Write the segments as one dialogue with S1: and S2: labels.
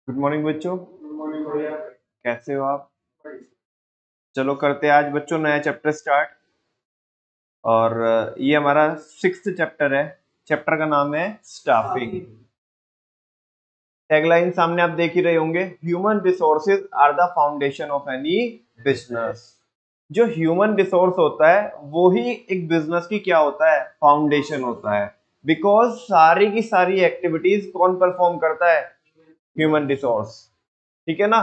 S1: Good morning बच्चों। कैसे हो आप? चलो करते हैं आज बच्चों नया चैप्टर स्टार्ट। और ये हमारा 6th चैप्टर है। चैप्टर का नाम है स्टाफिंग। टैगलाइन सामने आप देख ही रहे होंगे, human resources are the foundation of any business. जो ह्यूमन रिसोर्स होता है वो ही एक बिजनेस की क्या होता है, फाउंडेशन होता है। बिकॉज सारी की सारी एक्टिविटीज कौन परफॉर्म करता है? Human resource. ठीक है ना।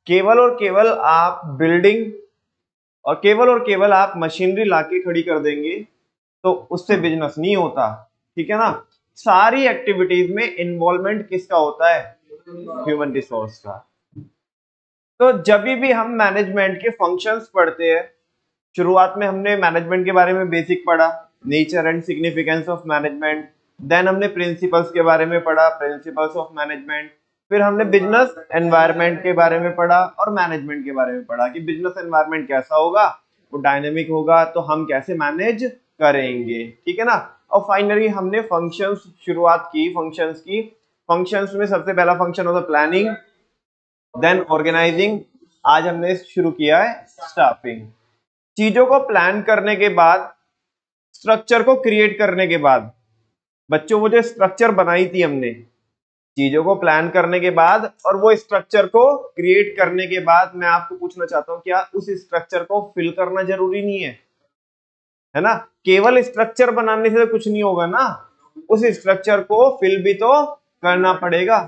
S1: केवल और केवल आप बिल्डिंग और केवल आप मशीनरी लाके खड़ी कर देंगे तो उससे बिजनेस नहीं होता। ठीक है ना। सारी एक्टिविटीज में इन्वॉल्वमेंट किसका होता है? ह्यूमन रिसोर्स का। तो जब भी हम मैनेजमेंट के फंक्शंस पढ़ते हैं, शुरुआत में हमने मैनेजमेंट के बारे में बेसिक पढ़ा, nature and significance of management. Then हमने प्रिंसिपल्स के बारे में पढ़ा, प्रिंसिपल्स ऑफ मैनेजमेंट। फिर हमने बिजनेस एनवायरनमेंट के बारे में पढ़ा और मैनेजमेंट के बारे में पढ़ा कि बिजनेस एनवायरनमेंट कैसा होगा, वो डायनेमिक होगा, तो हम कैसे मैनेज करेंगे। ठीक है ना। और फाइनली हमने फंक्शंस शुरुआत की, फंक्शंस की। फंक्शंस में सबसे पहला फंक्शन होता है प्लानिंग, देन ऑर्गेनाइजिंग। आज हमने शुरू किया है स्टाफिंग। चीजों को प्लान करने के बाद, स्ट्रक्चर को क्रिएट करने के बाद, बच्चों वो जो स्ट्रक्चर बनाई थी हमने, चीजों को प्लान करने के बाद और वो स्ट्रक्चर को क्रिएट करने के बाद, मैं आपको पूछना चाहता हूं क्या उस स्ट्रक्चर को फिल करना जरूरी नहीं है ना? केवल स्ट्रक्चर बनाने से तो कुछ नहीं होगा ना, उस स्ट्रक्चर को फिल भी तो करना पड़ेगा।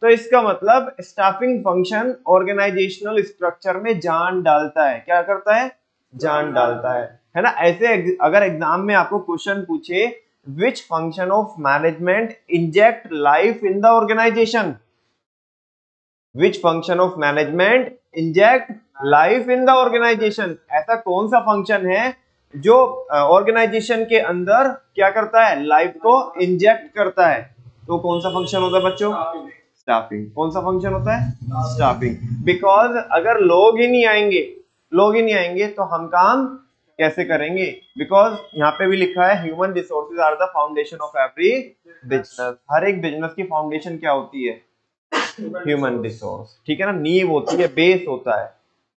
S1: तो इसका मतलब स्टाफिंग फंक्शन ऑर्गेनाइजेशनल स्ट्रक्चर में जान डालता है। क्या करता है? जान डालता है ना। ऐसे अगर एग्जाम में आपको क्वेश्चन पूछे, which function of management inject life in the organisation, which function of management inject life in the organisation, ऐसा कौन सा फंक्शन है जो ऑर्गेनाइजेशन के अंदर क्या करता है? लाइफ को इंजेक्ट करता है। तो कौन सा फंक्शन होता है बच्चों? स्टाफिंग। कौन सा फंक्शन होता है? स्टाफिंग। बिकॉज अगर लोग ही नहीं आएंगे तो हम काम कैसे करेंगे? बिकॉज यहाँ पे भी लिखा है human resources are the foundation of every business. हर एक बिजनेस की फाउंडेशन क्या होती है? Human resource. ठीक है ना। नींव होती है, बेस होता है।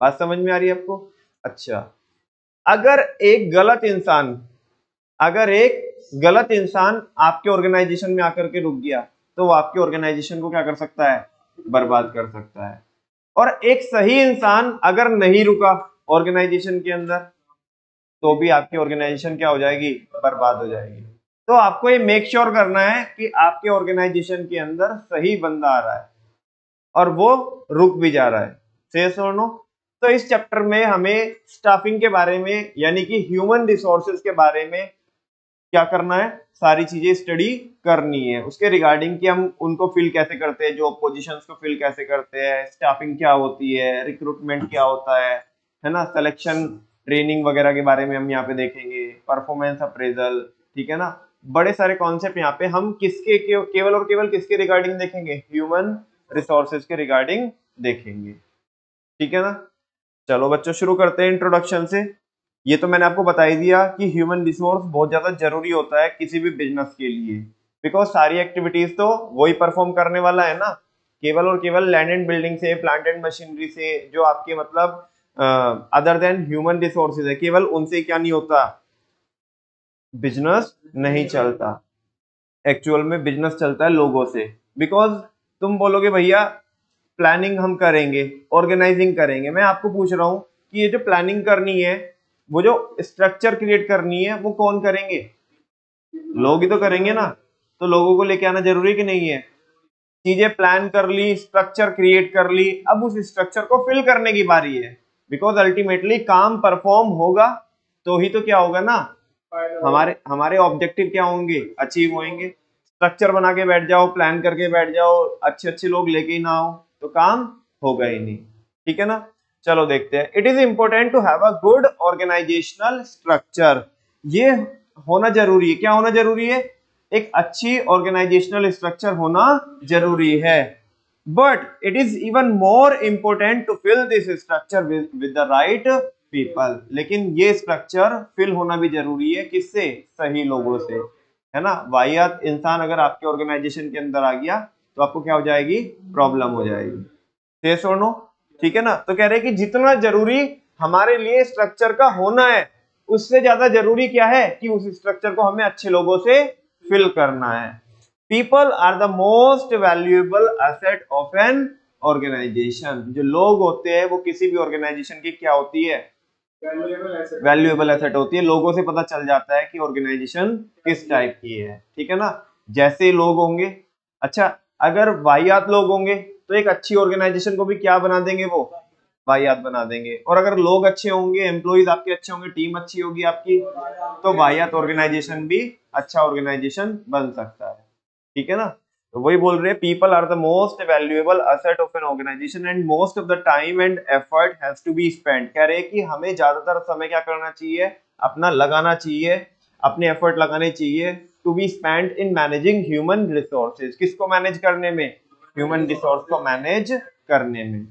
S1: बात समझ में आ रही है आपको? अच्छा, अगर एक गलत इंसान आपके ऑर्गेनाइजेशन में आकर के रुक गया तो वो आपके ऑर्गेनाइजेशन को क्या कर सकता है? बर्बाद कर सकता है। और एक सही इंसान अगर नहीं रुका ऑर्गेनाइजेशन के अंदर तो भी आपकी ऑर्गेनाइजेशन क्या हो जाएगी? बर्बाद हो जाएगी। तो आपको ये मेक श्योर करना है कि आपके ऑर्गेनाइजेशन के अंदर सही बंदा आ रहा है और वो रुक भी जा रहा है। से सुनो, तो इस चैप्टर में हमें स्टाफिंग के बारे में यानी कि ह्यूमन रिसोर्सेज के बारे में क्या करना है? सारी चीजें स्टडी करनी है उसके रिगार्डिंग कि हम उनको फिल कैसे करते हैं, जो पोजीशंस को फिल कैसे करते हैं, स्टाफिंग क्या होती है, रिक्रूटमेंट क्या होता है ना, सिलेक्शन ट्रेनिंग वगैरह के बारे में हम यहाँ पे देखेंगे, परफॉर्मेंस अप्रेजल। ठीक है ना। बड़े सारे कॉन्सेप्ट यहाँ पे हम किसके केवल और केवल किसके रिगार्डिंग देखेंगे? ह्यूमन रिसोर्सेज के रिगार्डिंग देखेंगे। ठीक है ना। चलो बच्चों शुरू करते हैं इंट्रोडक्शन से। ये तो मैंने आपको बता ही दिया कि ह्यूमन रिसोर्स बहुत ज्यादा जरूरी होता है किसी भी बिजनेस के लिए। बिकॉज सारी एक्टिविटीज तो वही परफॉर्म करने वाला है ना। केवल और केवल लैंड एंड बिल्डिंग से, प्लांट एंड मशीनरी से, जो आपके मतलब अदर देन ह्यूमन रिसोर्सेज है, केवल उनसे क्या नहीं होता? बिजनेस नहीं चलता। एक्चुअल में बिजनेस चलता है लोगों से। बिकॉज तुम बोलोगे भैया प्लानिंग हम करेंगे, ऑर्गेनाइजिंग करेंगे। मैं आपको पूछ रहा हूं कि ये जो प्लानिंग करनी है, वो जो स्ट्रक्चर क्रिएट करनी है, वो कौन करेंगे? लोग ही तो करेंगे ना। तो लोगों को लेके आना जरूरी कि नहीं है? चीजें प्लान कर ली, स्ट्रक्चर क्रिएट कर ली, अब उस स्ट्रक्चर को फिल करने की बारी है। बिकॉज अल्टीमेटली काम परफॉर्म होगा तो ही तो क्या होगा ना, हमारे हमारे ऑब्जेक्टिव क्या होंगे? अचीव होंगे। स्ट्रक्चर बना के बैठ जाओ, प्लान करके बैठ जाओ, अच्छे अच्छे लोग लेके ही ना आओ तो काम होगा ही नहीं। ठीक है ना। चलो देखते हैं। It is important to have a good organisational structure. ये होना जरूरी है। क्या होना जरूरी है? एक अच्छी ऑर्गेनाइजेशनल स्ट्रक्चर होना जरूरी है। But it is even more important to fill this structure with the right people. लेकिन ये स्ट्रक्चर फिल होना भी जरूरी है। किससे? सही लोगों से, है ना। वाहियात इंसान अगर आपके ऑर्गेनाइजेशन के अंदर आ गया तो आपको क्या हो जाएगी, प्रॉब्लम हो जाएगी। यस और नो, ठीक है ना। तो कह रहे हैं कि जितना जरूरी हमारे लिए स्ट्रक्चर का होना है, उससे ज्यादा जरूरी क्या है कि उस स्ट्रक्चर को हमें अच्छे लोगों से फिल करना है। People are the most valuable asset of an organisation. जो लोग होते हैं वो किसी भी ऑर्गेनाइजेशन की क्या होती है, वैल्यूएबल एसेट होती है। लोगों से पता चल जाता है कि ऑर्गेनाइजेशन किस टाइप की है, ठीक है ना। जैसे लोग होंगे, अच्छा अगर वाहियात लोग होंगे तो एक अच्छी ऑर्गेनाइजेशन को भी क्या बना देंगे, वो वाहियात बना देंगे। और अगर लोग अच्छे होंगे, एम्प्लॉइज आपके अच्छे होंगे, टीम अच्छी होगी आपकी, तो वाहियात ऑर्गेनाइजेशन भी अच्छा ऑर्गेनाइजेशन बन सकता है, ठीक है ना। तो वही बोल रहे हैं, people are the most valuable asset of an organisation and most of the time and effort has to be spent. कह रहे हैं कि हमें ज्यादातर समय क्या करना चाहिए, अपना लगाना चाहिए, अपने एफर्ट लगाने चाहिए, to be spent in managing human resources. किसको मैनेज करने में, ह्यूमन रिसोर्स को मैनेज करने में।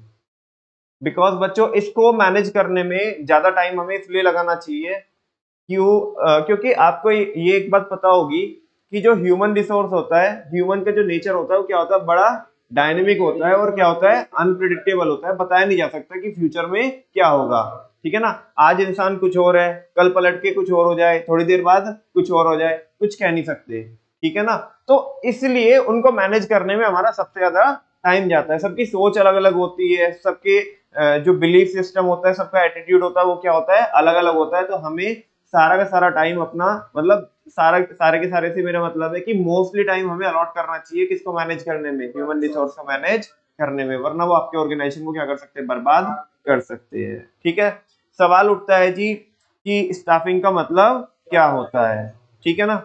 S1: बिकॉज बच्चों इसको मैनेज करने में ज्यादा टाइम हमें इसलिए लगाना चाहिए क्योंकि आपको ये एक बात पता होगी कि जो ह्यूमन रिसोर्स होता है, ह्यूमन का जो नेचर होता है वो क्या होता है, बड़ा डायनेमिक होता है और क्या होता है, अनप्रिडिक्टेबल होता है। बताया नहीं जा सकता कि फ्यूचर में क्या होगा, ठीक है ना। आज इंसान कुछ और है, कल पलट के कुछ और हो जाए, थोड़ी देर बाद कुछ और हो जाए, कुछ कह नहीं सकते, ठीक है ना। तो इसलिए उनको मैनेज करने में हमारा सबसे ज्यादा टाइम जाता है। सबकी सोच अलग अलग होती है, सबके जो बिलीफ सिस्टम होता है, सबका एटीट्यूड होता है, वो क्या होता है, अलग अलग होता है। तो हमें सारा का सारा टाइम अपना, मतलब सारे के सारे से मेरा मतलब है कि मोस्टली टाइम हमें अलॉट करना चाहिए किसको मैनेज करने में, ह्यूमन रिसोर्स को मैनेज करने में, वरना वो आपके ऑर्गेनाइजेशन को क्या कर सकते हैं, बर्बाद कर सकते हैं, ठीक है। सवाल उठता है जी कि स्टाफिंग का मतलब क्या होता है, ठीक है ना।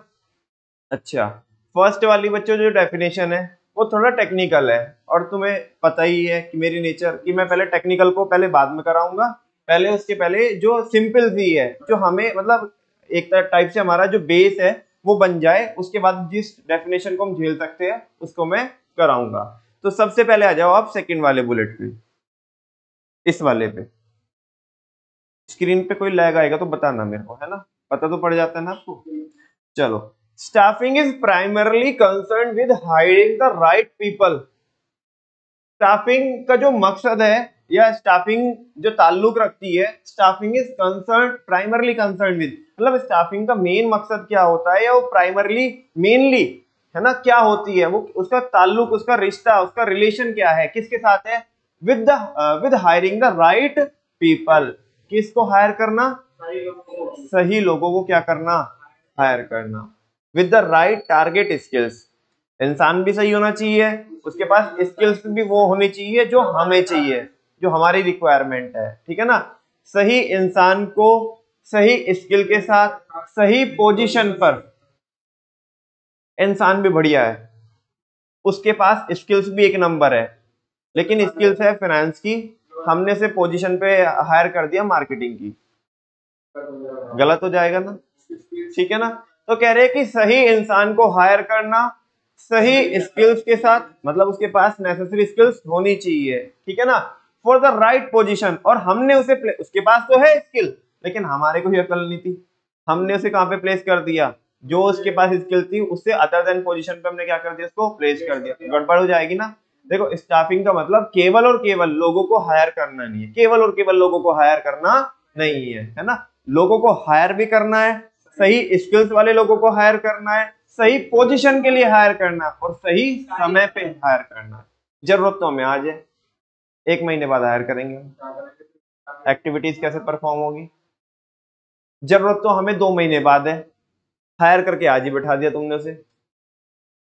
S1: अच्छा, फर्स्ट वाली बच्चों जो डेफिनेशन है वो थोड़ा टेक्निकल है, और तुम्हें पता ही है कि मेरी नेचर कि मैं पहले टेक्निकल को पहले बाद में कराऊंगा। पहले उसके पहले जो सिंपल सी है, जो हमें मतलब एक टाइप से हमारा जो बेस है वो बन जाए, उसके बाद जिस डेफिनेशन को हम झेल सकते हैं उसको मैं कराऊंगा। तो सबसे पहले आ जाओ आप सेकंड वाले बुलेट पे, इस वाले पे। स्क्रीन पे कोई लैग आएगा तो बताना मेरे को, है ना, पता तो पड़ जाता है ना आपको। चलो, staffing is primarily concern with hiring the right people. Staffing का जो मकसद है या स्टाफिंग जो ताल्लुक रखती है, staffing is concern primarily concern with, मतलब स्टाफिंग का मेन मकसद क्या होता है, या वो प्राइमरली मेनली, है ना, क्या होती है वो, उसका ताल्लुक, उसका रिश्ता, उसका रिलेशन क्या है, किसके साथ है, with hiring the right people. किसको हायर करना, सही लोगों को क्या करना, हायर करना। With the right target skills, इंसान भी सही होना चाहिए, उसके पास स्किल्स भी वो होनी चाहिए जो हमें चाहिए, जो हमारी रिक्वायरमेंट है, ठीक है ना। सही इंसान को सही स्किल के साथ सही पोजीशन पर, इंसान भी बढ़िया है, उसके पास स्किल्स भी एक नंबर है, लेकिन स्किल्स है फाइनेंस की, हमने से पोजीशन पे हायर कर दिया मार्केटिंग की, गलत हो जाएगा ना, ठीक है ना। तो कह रहे हैं कि सही इंसान को हायर करना सही स्किल्स के साथ, मतलब उसके पास नेसेसरी स्किल्स होनी चाहिए, ठीक है ना, फॉर द राइट पोजीशन। और हमने उसे उसके पास तो है स्किल, लेकिन हमारे को ही अकल नहीं थी, हमने उसे कहां पे प्लेस कर दिया, जो उसके पास स्किल थी उससे अदर देन पोजीशन पे हमने क्या कर दिया, उसको प्लेस कर दिया, गड़बड़ हो जाएगी ना। देखो, स्टाफिंग का मतलब केवल और केवल लोगों को हायर करना नहीं है, केवल और केवल लोगों को हायर करना नहीं है ना। लोगों को हायर भी करना है, सही स्किल्स वाले लोगों को हायर करना है, सही पोजीशन के लिए हायर करना, और सही समय पे हायर करना। जरूरत तो हमें आज है, 1 महीने बाद हायर करेंगे, एक्टिविटीज कैसे परफॉर्म होगी। जरूरत तो हमें 2 महीने बाद है, हायर करके आज ही बैठा दिया तुमने उसे।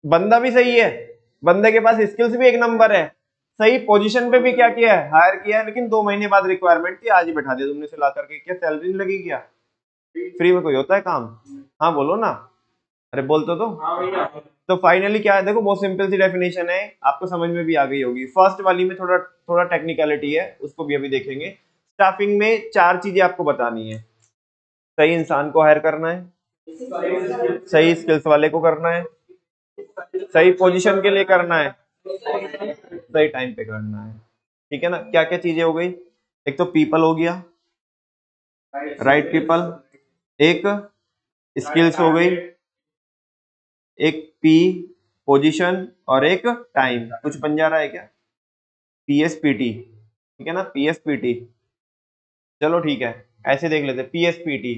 S1: बंदा भी सही है, बंदे के पास स्किल्स भी एक नंबर है, सही पोजीशन पे भी क्या किया है, हायर किया है, लेकिन 2 महीने बाद रिक्वायरमेंट थी, आज ही बैठा दिया तुमने उसे ला करके। क्या सैलरी नहीं लगी क्या, फ्री में कोई होता है काम, हाँ बोलो ना, अरे बोलते तो फाइनली क्या है, देखो बहुत सिंपल सी डेफिनेशन है, आपको समझ में भी आ गई होगी। फर्स्ट वाली में थोड़ा थोड़ा टेक्निकलिटी है, उसको भी अभी देखेंगे। स्टाफिंग में 4 चीजें आपको बतानी है, सही इंसान को हायर करना है, सही स्किल्स वाले को करना है, सही पोजीशन के लिए करना है, सही टाइम पे करना है, ठीक है ना। क्या क्या चीजें हो गई, एक तो पीपल हो गया, राइट पीपल, एक स्किल्स हो गई, एक पी पोजीशन और एक टाइम। कुछ बन जा रहा है क्या? पीएसपीटी, ठीक है ना, पीएसपीटी। चलो ठीक है, ऐसे देख लेते, PSPT,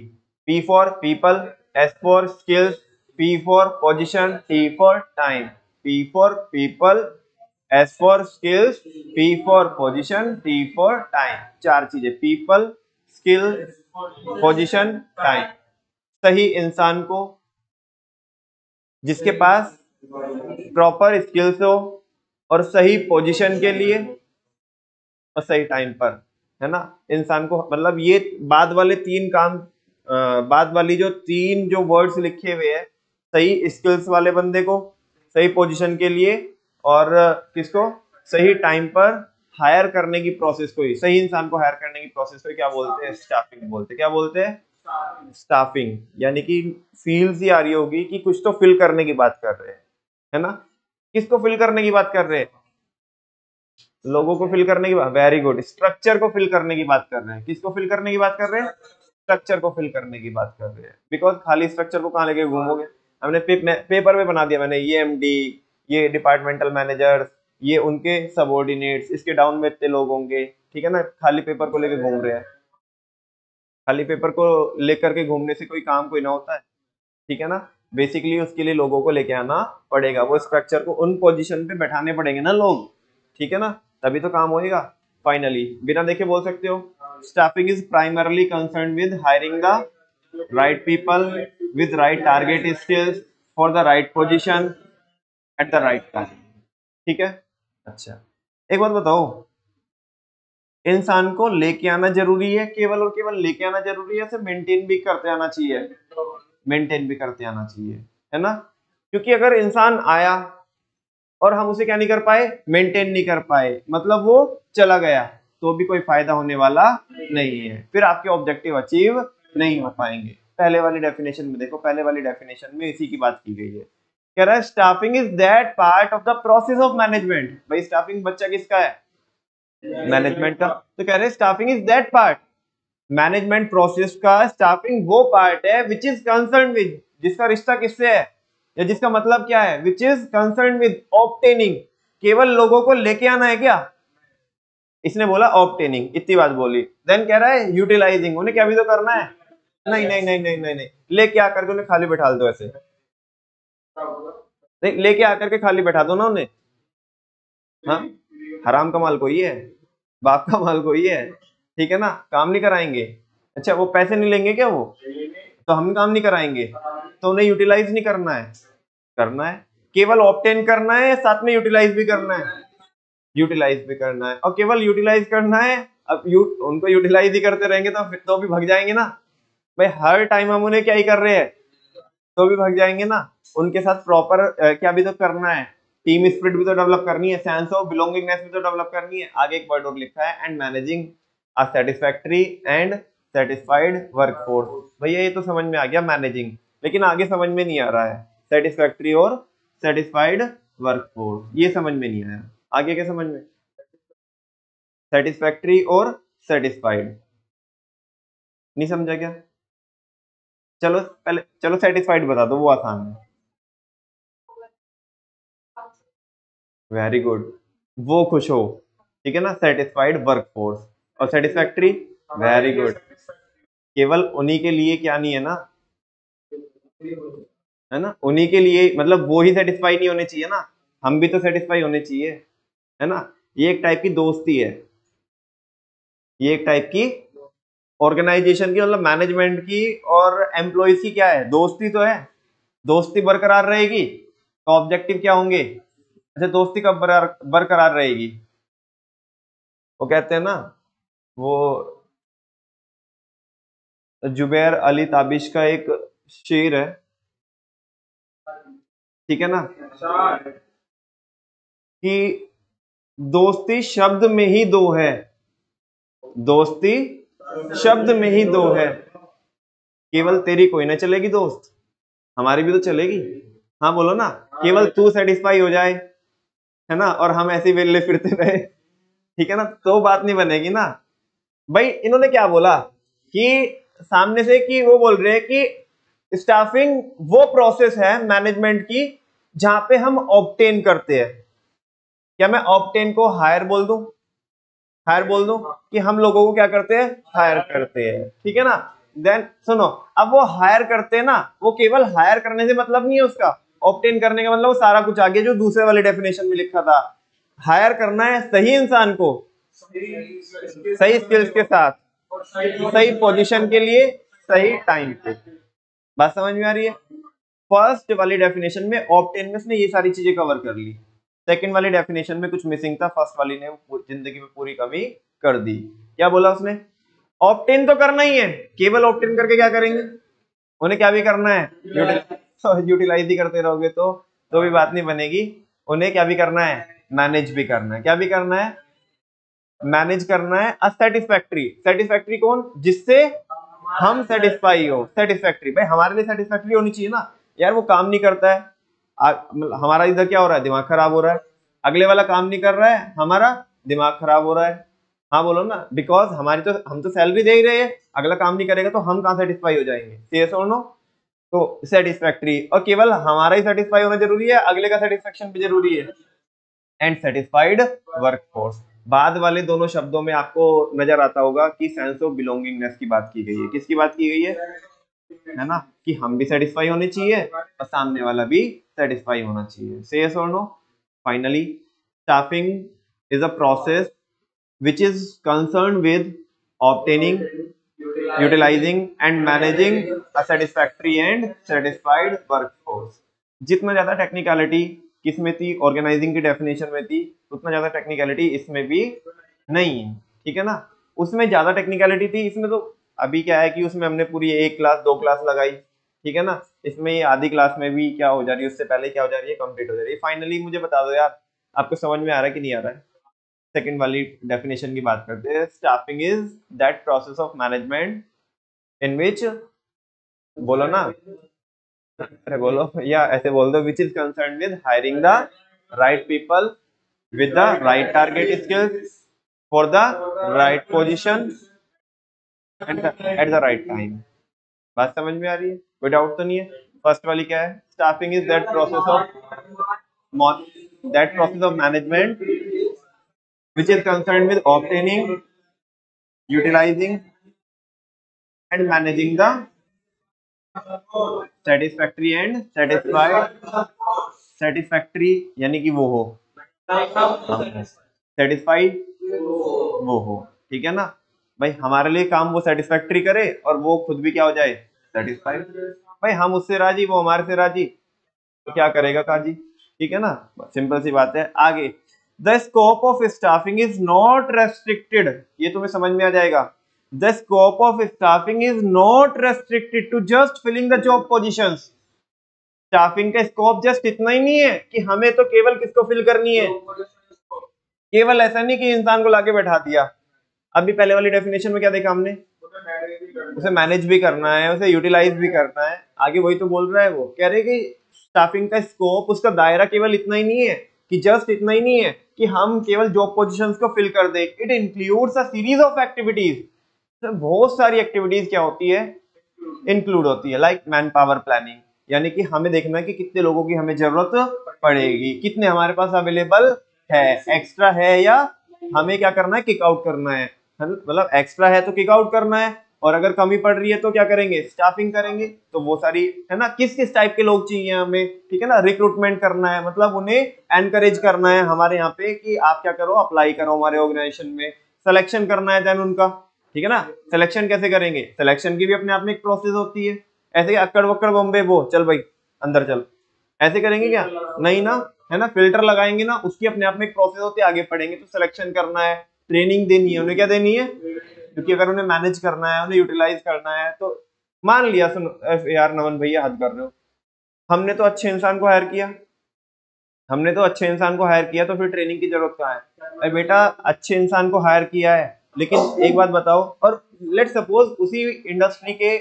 S1: P for people, S for skills, P for position, T for time. P for people, S for skills, P for position, T for time. चार चीजें, पीपल, स्किल, पोजीशन, टाइम। सही इंसान को, जिसके पास प्रॉपर स्किल्स हो और सही position के लिए और सही टाइम पर, है ना, इंसान को, मतलब ये बाद वाले तीन काम, बाद वाली जो तीन जो वर्ड्स लिखे हुए हैं, सही स्किल्स वाले बंदे को, सही पोजीशन के लिए, और किसको, सही टाइम पर हायर करने की प्रोसेस को ही, सही इंसान को हायर करने की प्रोसेस को क्या बोलते हैं? स्टाफिंग बोलते हैं। क्या बोलते हैं? स्टाफिंग। यानी कि फील सी आ रही होगी कि कुछ तो फिल करने की बात कर रहे हैं, है ना। किसको फिल करने की बात कर रहे हैं? लोगों को फिल करने की बात, वेरी गुड। स्ट्रक्चर को फिल करने की बात कर रहे हैं। किसको फिल करने की बात कर रहे हैं? स्ट्रक्चर को फिल करने की बात कर रहे हैं। बिकॉज खाली स्ट्रक्चर को कहाँ लेके घूमोगे? हमने पेपर में बना दिया मैंने, ये एमडी, ये डिपार्टमेंटल मैनेजर्स, ये उनके सबऑर्डिनेट्स, इसके डाउन में इतने लोग होंगे, ठीक है ना। खाली पेपर को लेके घूम रहे हैं। खाली पेपर को लेकर के घूमने से कोई काम कोई ना होता है, ठीक है ना। बेसिकली उसके लिए लोगों को लेके आना पड़ेगा, वो स्ट्रक्चर को उन पोजीशन पे बैठाने पड़ेंगे ना लोग, ठीक है ना, तभी तो काम होएगा। फाइनली बिना देखे बोल सकते हो, staffing is primarily concern with hiring the right people with right target skills for the right position at the right time, ठीक है। अच्छा, एक बात बताओ, इंसान को लेके आना जरूरी है, केवल और केवल लेके आना जरूरी है, सिर्फ मेंटेन भी करते आना चाहिए? मेंटेन भी करते आना चाहिए, है ना। क्योंकि अगर इंसान आया और हम उसे क्या नहीं कर पाए, मेंटेन नहीं कर पाए, मतलब वो चला गया, तो भी कोई फायदा होने वाला नहीं है, फिर आपके ऑब्जेक्टिव अचीव नहीं हो पाएंगे। पहले वाली डेफिनेशन में देखो, पहले वाली डेफिनेशन में इसी की बात की गई है। कह रहा है staffing is that part of the process of management. भाई स्टाफिंग बच्चा किसका है? मैनेजमेंट का। तो कह रहे हैं staffing is that part, management process का स्टाफिंग वो पार्ट है विच इज कंसर्न विद, जिसका रिश्ता किससे है, या जिसका मतलब क्या है, विच इज कंसर्न विद ऑब्टेनिंग। केवल लोगों को लेके आना है क्या? इसने बोला ऑब्टेनिंग, इतनी बात बोली। देन कह रहा है यूटिलाइजिंग, उन्हें क्या भी तो करना है? नहीं नहीं नहीं नहीं नहीं नहीं, लेके आकर के उन्हें खाली बैठा दो ऐसे, नहीं लेके आकर के खाली बैठा दो ना उन्हें। हाँ, हराम का माल कोई है, बाप का माल कोई है, ठीक है ना, काम नहीं कराएंगे। अच्छा, वो पैसे नहीं लेंगे क्या वो? तो हम काम नहीं कराएंगे, तो उन्हें यूटिलाइज नहीं करना है? करना है। केवल ऑब्टेन करना है, साथ में यूटिलाइज भी करना है? यूटिलाइज भी करना है। और केवल यूटिलाइज करना है, अब उनको यूटिलाइज ही करते रहेंगे तो फिर तो भी भाग जाएंगे ना भाई। हर टाइम हम उन्हें क्या ही कर रहे हैं, तो भी भाग जाएंगे ना। उनके साथ प्रॉपर क्या भी तो करना है, टीम स्पिरिट भी तो डेवलप करनी है, सेंस ऑफ बिलोंगिंगनेस भी तो डेवलप करनी है। आगे एक वर्ड और लिखा है, and managing a satisfactory and satisfied workforce. भैया ये तो समझ में आ गया मैनेजिंग, लेकिन आगे समझ में नहीं आ रहा है, सेटिस्फैक्टरी और सेटिस्फाइड वर्कफोर्स, ये समझ में नहीं आया। आगे क्या समझ में? सेटिस्फैक्टरी और सेटिस्फाइड नहीं समझा क्या? चलो पहले, चलो सेटिस्फाइड बता दो, वो आसान है। वेरी गुड, वो खुश हो, ठीक है ना, सेटिस्फाइड वर्कफोर्स। और सेटिस्फैक्टरी, वेरी गुड, केवल उन्हीं के लिए क्या नहीं है ना, है ना, उन्हीं के लिए, मतलब वो ही सेटिस्फाई नहीं होने चाहिए ना, हम भी तो सेटिस्फाई होने चाहिए, है ना। ये एक टाइप की दोस्ती है, ये एक टाइप की ऑर्गेनाइजेशन की, मतलब मैनेजमेंट की और एम्प्लॉयज की क्या है, दोस्ती तो है। दोस्ती बरकरार रहेगी तो ऑब्जेक्टिव क्या होंगे? अच्छा, दोस्ती कब बरकरार रहेगी? वो कहते हैं ना, वो जुबैर अली ताबिश का एक शेर है, ठीक है ना, कि दोस्ती शब्द में ही दो है, दोस्ती शब्द में ही दो है, केवल तेरी कोई ना चलेगी दोस्त, हमारी भी तो चलेगी। हाँ बोलो ना, केवल तू सेटिस्फाई हो जाए, है ना, और हम ऐसे ही वेले फिरते रहे, ठीक है ना, तो बात नहीं बनेगी ना। भाई इन्होंने क्या बोला कि सामने से, कि वो बोल रहे हैं कि स्टाफिंग वो प्रोसेस है मैनेजमेंट की जहां पे हम ऑब्टेन करते हैं। क्या मैं ऑब्टेन को हायर बोल दूं? हायर बोल दूं कि हम लोगों को क्या करते हैं? हायर करते हैं, ठीक है ना। देन सुनो, अब वो हायर करते हैं ना, वो केवल हायर करने से मतलब नहीं है उसका, ऑब्टेन करने का मतलब वो सारा कुछ आगे जो दूसरे वाले डेफिनेशन में लिखा था। हायर करना है सही इंसान को, सही स्किल्स के साथ, सही पोजीशन के लिए, सही टाइम पे। बात समझ में आ रही है? फर्स्ट वाली डेफिनेशन में ऑब्टेन में उसने ये सारी चीजें कवर कर ली, सेकंड वाली डेफिनेशन में कुछ मिसिंग था, फर्स्ट वाली ने जिंदगी में पूरी कमी कर दी। क्या बोला उसने? ऑब्टेन तो करना ही है, केवल ऑब्टेन करके क्या करेंगे? उन्हें क्या भी करना है? यूटिलाइज ही करते रहोगे तो भी बात नहीं बनेगी। उन्हें क्या भी करना है? मैनेज भी करना है। क्या भी करना है? मैनेज करना है। असेटिस्फैक्ट्री, सेटिस्फैक्ट्री कौन? जिससे हम सेटिस्फाई हो। सेटिस्फैक्ट्री भाई हमारे लिए सेटिस्फैक्ट्री होनी चाहिए ना यार। वो काम नहीं करता है, हमारा इधर क्या हो रहा है? दिमाग खराब हो रहा है। अगले वाला काम नहीं कर रहा है, हमारा दिमाग खराब हो रहा है। हाँ बोलो ना, बिकॉज हमारी तो हम तो सैलरी दे ही रहे हैं, अगला काम नहीं करेगा तो हम कहाँ सेटिस्फाई हो जाएंगे? यस और नो? तो सेटिस्फैक्ट्री, और केवल हमारा ही सेटिस्फाई होना जरूरी है, अगले का सेटिस्फेक्शन भी जरूरी है। And satisfied workforce. बाद वाले दोनों शब्दों में आपको नजर आता होगा कि सेंस ऑफ बिलोंगिंगनेस की बात की गई है। किसकी बात की गई है ना? कि हम भी सेटिस्फाई होने चाहिए और सामने वाला भी सेटिस्फाई होना चाहिए। से यस और no? Finally, staffing is a process which is concerned with obtaining, utilizing and managing a satisfactory and satisfied workforce। जितना ज्यादा टेक्निकलिटी किसमें थी? ऑर्गेनाइजिंग की डेफिनेशन में थी, उतना ज्यादा टेक्निकलिटी इसमें भी नहीं है, ठीक है ना। उसमें ज्यादा टेक्निकलिटी थी, इसमें तो अभी क्या है कि उसमें हमने पूरी एक क्लास दो क्लास लगाई, ठीक है ना। इसमें ये आधी क्लास में भी क्या हो जा रही है, उससे पहले क्या हो जा रही है? कंप्लीट हो जा रही है। फाइनली मुझे बता दो यार, आपको समझ में आ रहा है कि नहीं आ रहा है? सेकंड वाली डेफिनेशन की बात करते हैं। Staffing is that process of management in which, बोलो ना, अरे बोलो या ऐसे बोल दो, which is concern with hiring the right people with the right target skills for the right position and at the right time। बात समझ में आ रही है? कोई डाउट तो नहीं है? फर्स्ट वाली क्या है? Staffing is that process of management which is concerned with obtaining, utilizing and managing the satisfactory and satisfied, satisfactory यानी कि वो हो, सेटिस्फाइड वो हो, ठीक है ना भाई। हमारे लिए काम वो सेटिस्फैक्ट्री करे और वो खुद भी क्या हो जाए? सेटिस्फाइड। भाई हम उससे राजी, वो हमारे से राजी, तो क्या करेगा काजी? ठीक है ना, सिंपल सी बात है। आगे, the scope of staffing is not restricted, ये तुम्हें समझ में आ जाएगा। The scope of staffing is not restricted to just filling the job positions. Staffing का स्कोप जस्ट इतना ही नहीं है कि हमें तो केवल किसको फिल करनी है, केवल ऐसा नहीं कि इंसान को लाके बैठा दिया। अभी पहले वाली डेफिनेशन में क्या देखा हमने? उसे मैनेज भी करना है, उसे यूटिलाइज भी करना है। आगे वही तो बोल रहा है, वो कह रहे कि स्टाफिंग का स्कोप, उसका दायरा केवल इतना ही नहीं है कि जस्ट इतना ही नहीं है कि हम केवल जॉब पोजीशंस को फिल कर दे। It includes a series of activities. बहुत सारी एक्टिविटीज क्या होती है? इंक्लूड होती है। लाइक मैन पावर प्लानिंग, यानी कि हमें देखना है कि कितने लोगों की हमें जरूरत पड़ेगी, कितने हमारे पास अवेलेबल है, एक्स्ट्रा है या हमें क्या करना है? किक आउट करना है। मतलब एक्स्ट्रा है तो किक आउट करना है, और अगर कमी पड़ रही है तो क्या करेंगे? स्टाफिंग करेंगे। तो वो सारी है ना, किस किस टाइप के लोग चाहिए हमें, ठीक है ना। रिक्रूटमेंट करना है, मतलब उन्हें एनकरेज करना है हमारे यहाँ पे कि आप क्या करो, अप्लाई करो हमारे ऑर्गेनाइजेशन में। सिलेक्शन करना है देन उनका, ठीक है ना। सिलेक्शन कैसे करेंगे? सिलेक्शन की भी अपने आप में एक प्रोसेस होती है। ऐसे अक्कड़ वक्कड़ बम्बे वो चल भाई अंदर चल, ऐसे करेंगे क्या? नहीं ना, है ना। फिल्टर लगाएंगे ना, उसकी अपने आप में एक प्रोसेस होती है। आगे पढ़ेंगे तो सिलेक्शन करना है, ट्रेनिंग देनी है उन्हें। क्या देनी है? क्योंकि अगर उन्हें मैनेज करना है, उन्हें यूटिलाइज करना है, तो मान लिया, सुन यार नमन भैया हद कर रहे हो, हमने तो अच्छे इंसान को हायर किया, हमने तो अच्छे इंसान को हायर किया, तो फिर ट्रेनिंग की जरूरत कहाँ है? अरे बेटा, अच्छे इंसान को हायर किया है, लेकिन एक बात बताओ, और लेट सपोज उसी इंडस्ट्री के,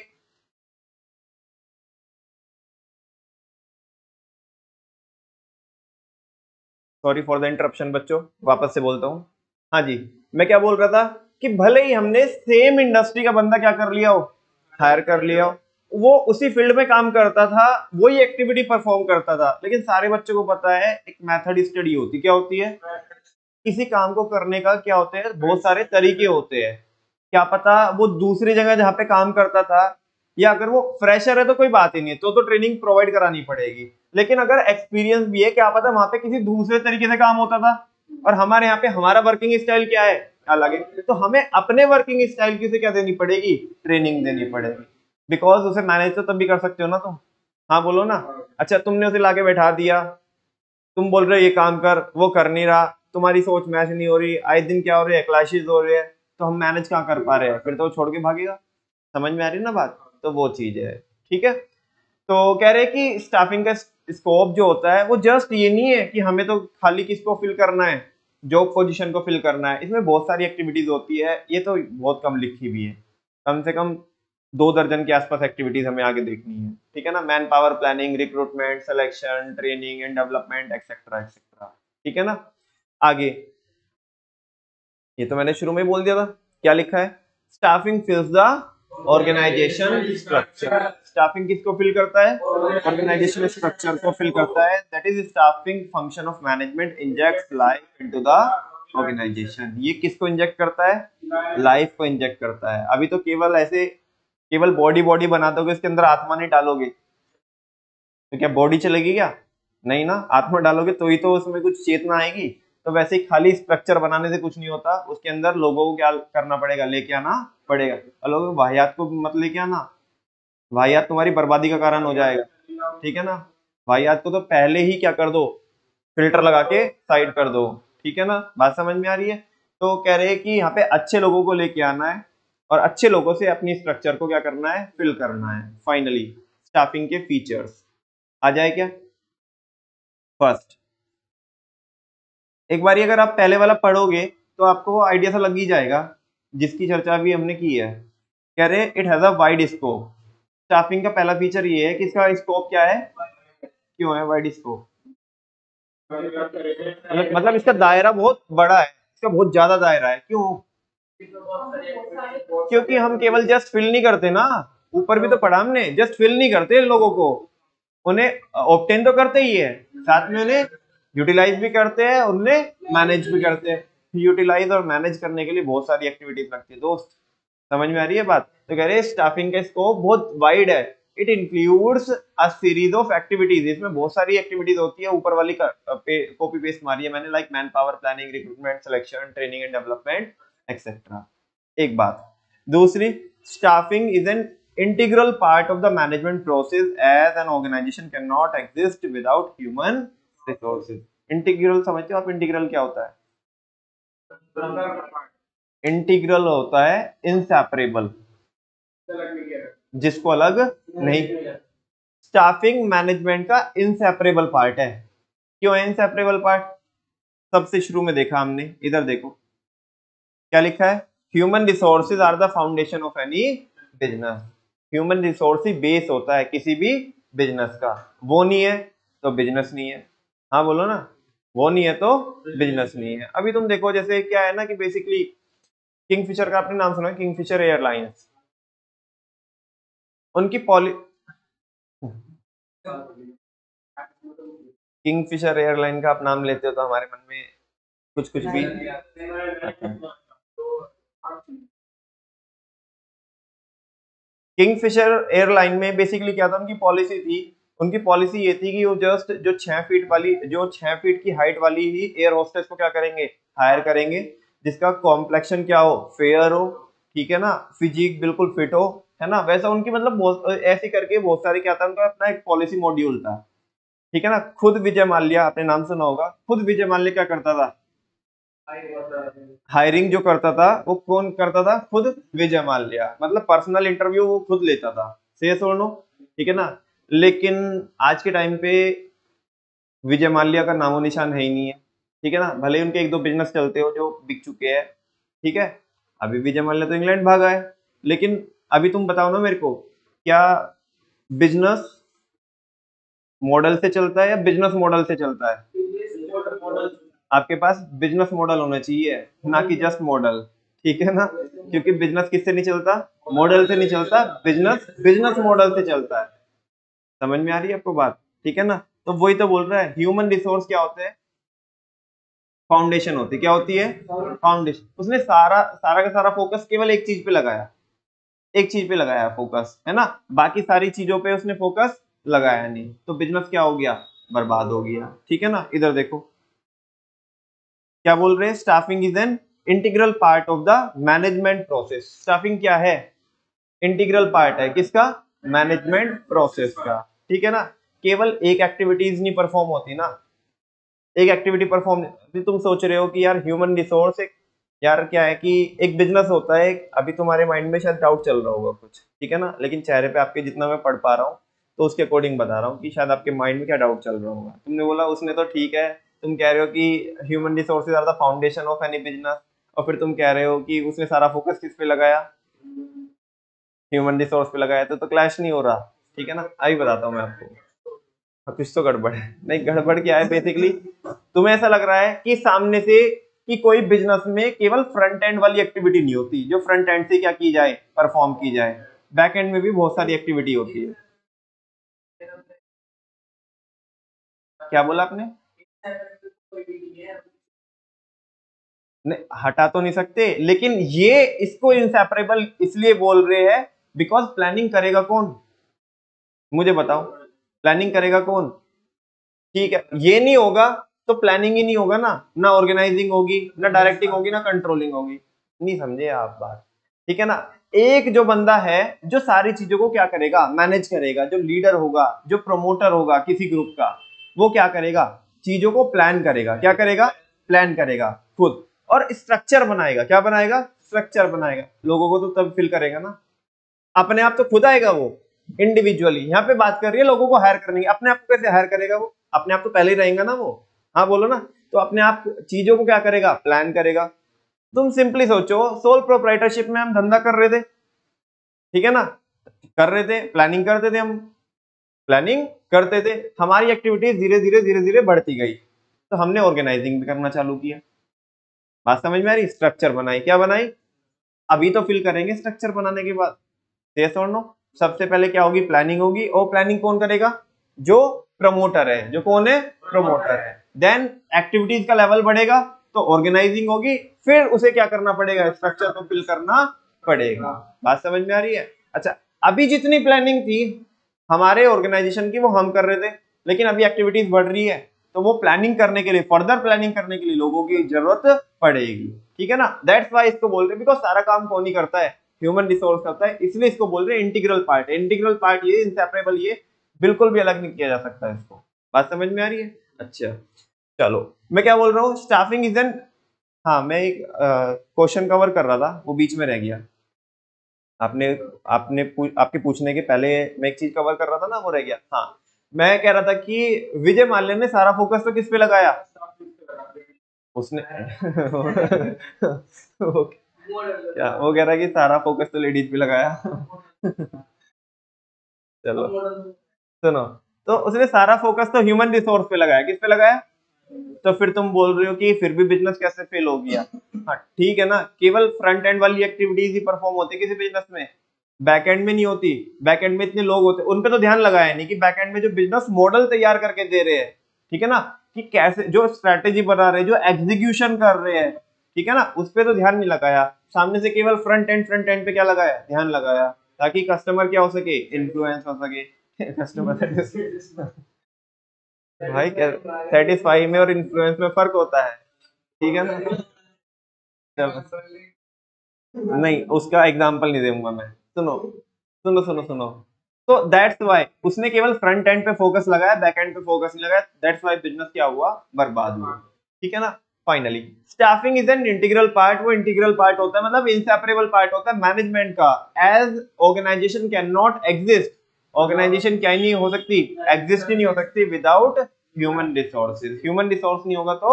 S1: सॉरी फॉर द इंटरप्शन बच्चों, वापस से बोलता हूँ। हाँ जी, मैं क्या बोल रहा था कि भले ही हमने सेम इंडस्ट्री का बंदा क्या कर लिया हो, हायर कर लिया हो, वो उसी फील्ड में काम करता था, वही एक्टिविटी परफॉर्म करता था, लेकिन सारे बच्चों को पता है एक मेथड स्टडी होती, क्या होती है, किसी काम को करने का क्या होते हैं, बहुत सारे तरीके होते हैं। क्या पता वो दूसरी जगह जहाँ पे काम करता था, या अगर वो फ्रेशर है तो कोई बात ही नहीं है, तो ट्रेनिंग प्रोवाइड करानी पड़ेगी। लेकिन अगर एक्सपीरियंस भी है, क्या पता वहां पे किसी दूसरे तरीके से काम होता था, और हमारे यहाँ पे हमारा वर्किंग स्टाइल क्या है, अलग है, तो हमें अपने वर्किंग स्टाइल की उसे क्या देनी पड़ेगी, ट्रेनिंग देनी पड़ेगी। बिकॉज उसे मैनेज तो तब भी कर सकते हो ना तुम। हाँ बोलो ना। अच्छा तुमने उसे लाके बैठा दिया, तुम बोल रहे हो ये काम कर, वो कर नहीं रहा, तुम्हारी सोच मैच नहीं हो रही, आए दिन क्या हो रही है, क्लैशेस हो रहे हैं, तो हम मैनेज कहाँ कर पा रहे हैं, फिर तो वो छोड़ के भागेगा। समझ में आ रही है ना बात, तो वो चीज है। ठीक है, तो कह रहे हैं कि स्टाफिंग का स्कोप जो होता है वो जस्ट ये नहीं है कि हमें तो खाली किसको फिल करना है, जॉब पोजीशन को फिल करना है, इसमें बहुत सारी एक्टिविटीज होती है, ये तो बहुत कम लिखी भी है, कम से कम 2 दर्जन के आसपास एक्टिविटीज हमें आगे देखनी है। ठीक है ना, man power planning, recruitment, selection, training and development, etcetera etcetera. ठीक है ना, आगे ये तो मैंने शुरू में बोल दिया था, क्या लिखा है, staffing fills the organisation structure. Staffing किसको फिल करता है, ऑर्गेनाइजेशन स्ट्रक्चर को फिल करता है, that is staffing function of management injects life into the organisation. ये किसको इंजेक्ट करता है, लाइफ को इंजेक्ट करता है। अभी तो केवल ऐसे केवल बॉडी बॉडी बना दोगे, इसके अंदर आत्मा नहीं डालोगे तो क्या बॉडी चलेगी क्या, नहीं ना, आत्मा डालोगे तो ही तो उसमें कुछ चेतना आएगी। तो वैसे ही खाली स्ट्रक्चर बनाने से कुछ नहीं होता, उसके अंदर लोगों को क्या करना पड़ेगा, लेके आना पड़ेगा। और लोगों को वाहियात को मत लेके आना, वाहियात तुम्हारी बर्बादी का कारण हो जाएगा। ठीक है ना, वाहियात को तो पहले ही क्या कर दो, फिल्टर लगा के साइड कर दो। ठीक है ना, बात समझ में आ रही है। तो कह रहे हैं कि यहाँ पे अच्छे लोगों को लेके आना है, और अच्छे लोगों से अपनी स्ट्रक्चर को क्या करना है, फिल करना है। फाइनली स्टाफिंग के फीचर्स आ जाए क्या, फर्स्ट एक बारी अगर आप पहले वाला पढ़ोगे तो आपको वो आइडिया सा लग ही जाएगा, जिसकी चर्चा भी हमने की है। कह रहे it has a wide scope. Staffing का पहला फीचर ये है कि इसका स्कोप क्या है, क्यों है वाइड स्कोप, मतलब इसका दायरा बहुत बड़ा है, इसका बहुत ज्यादा दायरा है, क्यों, क्योंकि हम केवल जस्ट फिल नहीं करते ना, ऊपर भी तो पढ़ा हमने, जस्ट फिल नहीं करते लोगों को, उन्हें ऑब्टेन तो करते ही है, साथ में उन्हें यूटिलाइज भी करते हैं, उन्हें मैनेज भी करते हैं। यूटिलाइज और मैनेज करने के लिए बहुत सारी एक्टिविटीज लगती है दोस्त, समझ में आ रही है बात। तो कह रहे हैं स्टाफिंग का स्कोप बहुत वाइड है, it includes a series of activities, इसमें बहुत सारी एक्टिविटीज होती है, ऊपर वाली कॉपी पेस्ट मारी है मैंने, like man power planning, recruitment, selection, training and development etcetera. एक बात, दूसरी, staffing is N integral part of the management process as an organization cannot exist without human resources। Integral समझते हो आप, इंटीग्रल क्या होता है, इंटीग्रल होता है इनसेपरेबल, जिसको अलग नहीं, स्टाफिंग मैनेजमेंट का इनसेपरेबल पार्ट है। क्यों है इनसेपरेबल पार्ट, सबसे शुरू में देखा हमने, इधर देखो क्या लिखा है, human resources are the foundation of any business. Human resource ही बेस होता है किसी भी बिजनेस का, वो नहीं है तो बिजनेस नहीं है। हाँ बोलो ना, वो नहीं है तो बिजनेस नहीं है। अभी तुम देखो जैसे क्या है ना कि बेसिकली किंगफिशर का आपने नाम सुना है, किंगफिशर एयरलाइंस, उनकी पॉलि किंगफिशर एयरलाइन का आप नाम लेते हो तो हमारे मन में कुछ कुछ भी आता है। किंगफिशर एयरलाइन में बेसिकली क्या था, उनकी पॉलिसी थी, उनकी पॉलिसी ये थी कि वो जस्ट जो 6 फीट वाली, जो 6 फीट की हाइट वाली ही एयर होस्टेस को क्या करेंगे, हायर करेंगे, जिसका कॉम्प्लेक्शन क्या हो, फेयर हो, ठीक है ना, फिजिक बिल्कुल फिट हो, है ना, वैसा उनकी मतलब बहुत ऐसे करके बहुत सारे क्या था, उनका अपना एक पॉलिसी मॉड्यूल था। ठीक है ना, खुद विजय माल्या, आपने नाम सुना होगा, खुद विजय माल्या क्या करता था, हायरिंग जो करता था वो कौन करता था, खुद विजय माल्या, मतलब पर्सनल इंटरव्यू वो खुद लेता था, से सुनो, ठीक है ना। लेकिन आज के टाइम पे विजय माल्या का नामो निशान है ही नहीं है। ठीक है ना, भले ही उनके एक दो बिजनेस चलते हो जो बिक चुके हैं, ठीक है, अभी विजय माल्या तो इंग्लैंड भागा है। लेकिन अभी तुम बताओ ना मेरे को, क्या बिजनेस मॉडल से चलता है या बिजनेस मॉडल से चलता है, आपके पास बिजनेस मॉडल होना चाहिए, ना कि जस्ट मॉडल। ठीक है ना, क्योंकि बिजनेस किससे नहीं चलता, मॉडल से नहीं चलता, बिजनेस बिजनेस मॉडल से चलता है। समझ में आ रही है आपको बात, ठीक है ना। तो वही तो बोल रहा है, ह्यूमन रिसोर्स क्या होते हैं, फाउंडेशन होती है। क्या होती है, फाउंडेशन। उसने सारा सारा का सारा फोकस केवल एक चीज पे लगाया, एक चीज पे लगाया फोकस, है ना, बाकी सारी चीजों पे उसने फोकस लगाया नहीं, तो बिजनेस क्या हो गया, बर्बाद हो गया। ठीक है ना, इधर देखो क्या बोल रहे हैं, staffing is an integral part of the management process. Staffing क्या है, इंटीग्रल पार्ट है किसका, मैनेजमेंट प्रोसेस का। ठीक है ना, केवल एक एक्टिविटीज नहीं परफॉर्म होती ना, एक एक्टिविटी परफॉर्म, तुम सोच रहे हो कि यार ह्यूमन रिसोर्स एक, यार क्या है कि एक बिजनेस होता है, अभी तुम्हारे माइंड में शायद डाउट चल रहा होगा कुछ, ठीक है ना, लेकिन चेहरे पे आपके जितना मैं पढ़ पा रहा हूँ तो उसके अकॉर्डिंग बता रहा हूँ कि शायद आपके माइंड में क्या डाउट चल रहा होगा। तुमने बोला उसने तो ठीक है, तुम कह रहे हो कि human resources are the foundation of any business, और फिर तुम कह रहे हो कि उसने सारा फोकस किस पे लगाया, ह्यूमन रिसोर्स पे लगाया, तो क्लैश नहीं हो रहा। ठीक है ना, अभी बताता हूँ मैं आपको। कुछ तो गड़बड़ है, नहीं गड़बड़ क्या है, बेसिकली तुम्हें ऐसा लग रहा है कि सामने से कि कोई बिजनेस में केवल फ्रंट एंड वाली एक्टिविटी नहीं होती, जो फ्रंट एंड से क्या की जाए, परफॉर्म की जाए, बैक एंड में भी बहुत सारी एक्टिविटी होती है। क्या बोला आपने, नहीं हटा तो नहीं सकते, लेकिन ये इसको इंसेपरेबल इसलिए बोल रहे हैं बिकॉज प्लानिंग करेगा कौन, मुझे बताओ, प्लानिंग करेगा कौन, ठीक है, ये नहीं होगा तो प्लानिंग ही नहीं होगा ना, ना ऑर्गेनाइजिंग होगी, ना डायरेक्टिंग होगी, ना कंट्रोलिंग होगी। नहीं समझे आप बात, ठीक है ना। एक जो बंदा है जो सारी चीजों को क्या करेगा, मैनेज करेगा, जो लीडर होगा, जो प्रमोटर होगा किसी ग्रुप का, वो क्या करेगा, चीजों को प्लान करेगा, क्या करेगा, प्लान करेगा खुद, और स्ट्रक्चर बनाएगा, क्या बनाएगा, स्ट्रक्चर बनाएगा, लोगों को तो तब फिल करेगा ना, अपने आप तो खुद आएगा वो इंडिविजुअली। यहाँ पे बात कर रही है लोगों को हायर करने की, अपने आप को कैसे हायर करेगा वो, अपने आप तो पहले ही रहेगा ना वो, हाँ बोलो ना, तो अपने आप चीजों को क्या करेगा, प्लान करेगा। तुम सिंपली सोचो, सोल प्रोप्राइटरशिप में हम धंधा कर रहे थे, ठीक है ना, कर रहे थे, प्लानिंग करते थे हम, प्लानिंग करते थे, हमारी एक्टिविटीज धीरे धीरे धीरे धीरे बढ़ती गई, तो हमने ऑर्गेनाइजिंग भी करना चालू किया। बात समझ में आ रही, स्ट्रक्चर बनाई, क्या बनाई, अभी तो फिल करेंगे स्ट्रक्चर बनाने के बाद, यस और नो। सबसे पहले क्या होगी, प्लानिंग होगी, और प्लानिंग कौन करेगा, जो प्रमोटर है, जो कौन है, प्रमोटर है। देन एक्टिविटीज का लेवल बढ़ेगा तो ऑर्गेनाइजिंग होगी, फिर उसे क्या करना पड़ेगा, स्ट्रक्चर को फिल करना पड़ेगा। बात समझ में आ रही है, अच्छा। अभी जितनी प्लानिंग थी हमारे ऑर्गेनाइजेशन की वो हम कर रहे थे, लेकिन अभी एक्टिविटीज बढ़ रही है, तो वो प्लानिंग करने के लिए, फर्दर प्लानिंग करने के लिए लोगों की जरूरत पड़ेगी। ठीक है ना, दैट्स वाई इसको बोल रहे हैं, बिकॉज सारा काम कौन ही करता है, ह्यूमन रिसोर्स करता है, इसलिए इसको बोल रहे हैं इंटीग्रल पार्ट। इंटीग्रल पार्ट ये, इंसेपरेबल ये, बिल्कुल भी अलग नहीं किया जा सकता इसको। बात समझ में आ रही है, अच्छा। चलो मैं क्या बोल रहा हूँ, स्टाफिंग इज एन, हाँ मैं एक क्वेश्चन कवर कर रहा था, वो बीच में रह गया, आपने आपने आपके पूछने के पहले मैं एक चीज कवर कर रहा था ना, वो रह गया। हाँ मैं कह रहा था कि विजय माल्या ने सारा फोकस तो किस पे लगाया, उसने वो क्या, वो कह रहा है कि सारा फोकस तो लेडीज पे लगाया चलो सुनो, तो उसने सारा फोकस तो ह्यूमन रिसोर्स पे लगाया, किस पे लगाया, तो फिर तुम बोल रहे हो कि फिर भी बिजनेस कैसे फेल हो गया। हाँ ठीक है ना, केवल फ्रंट एंड वाली एक्टिविटीज ही परफॉर्म होती है किसी बिजनेस में, बैक एंड में नहीं होती। बैक एंड में इतने लोग होते, उन पे तो ध्यान लगाया नहीं कि बैक एंड में जो बिजनेस मॉडल तैयार करके दे रहे हैं, ठीक है ना, कि कैसे जो स्ट्रेटेजी बना रहे हैं, जो एग्जीक्यूशन कर रहे हैं, ठीक है ना, उस पे तो ध्यान नहीं लगाया। सामने से केवल फ्रंट एंड पे क्या लगाया, ध्यान लगाया, ताकि कस्टमर क्या हो सके, इन्फ्लुएंस हो सके कस्टमर भाई सेटिस्फाई में और इन्फ्लुएंस में फर्क होता है, ठीक है ना। चलो नहीं, उसका एग्जांपल नहीं दूंगा मैं, सुनो सुनो सुनो सुनो। तो दैट्स व्हाई उसने केवल फ्रंट एंड पे फोकस लगाया, बैक एंड पे फोकस नहीं लगाया, दैट्स व्हाई बिजनेस क्या हुआ, बर्बाद हुआ। ठीक है ना, finally staffing is an integral part, वो इंटीग्रल पार्ट होता है, मतलब इंसेपरेबल पार्ट होता है मैनेजमेंट का। As organisation can not exist, organisation क्या ही नहीं हो सकती, एग्जिस्ट ही नहीं हो सकती without human resources. Human resource नहीं होगा तो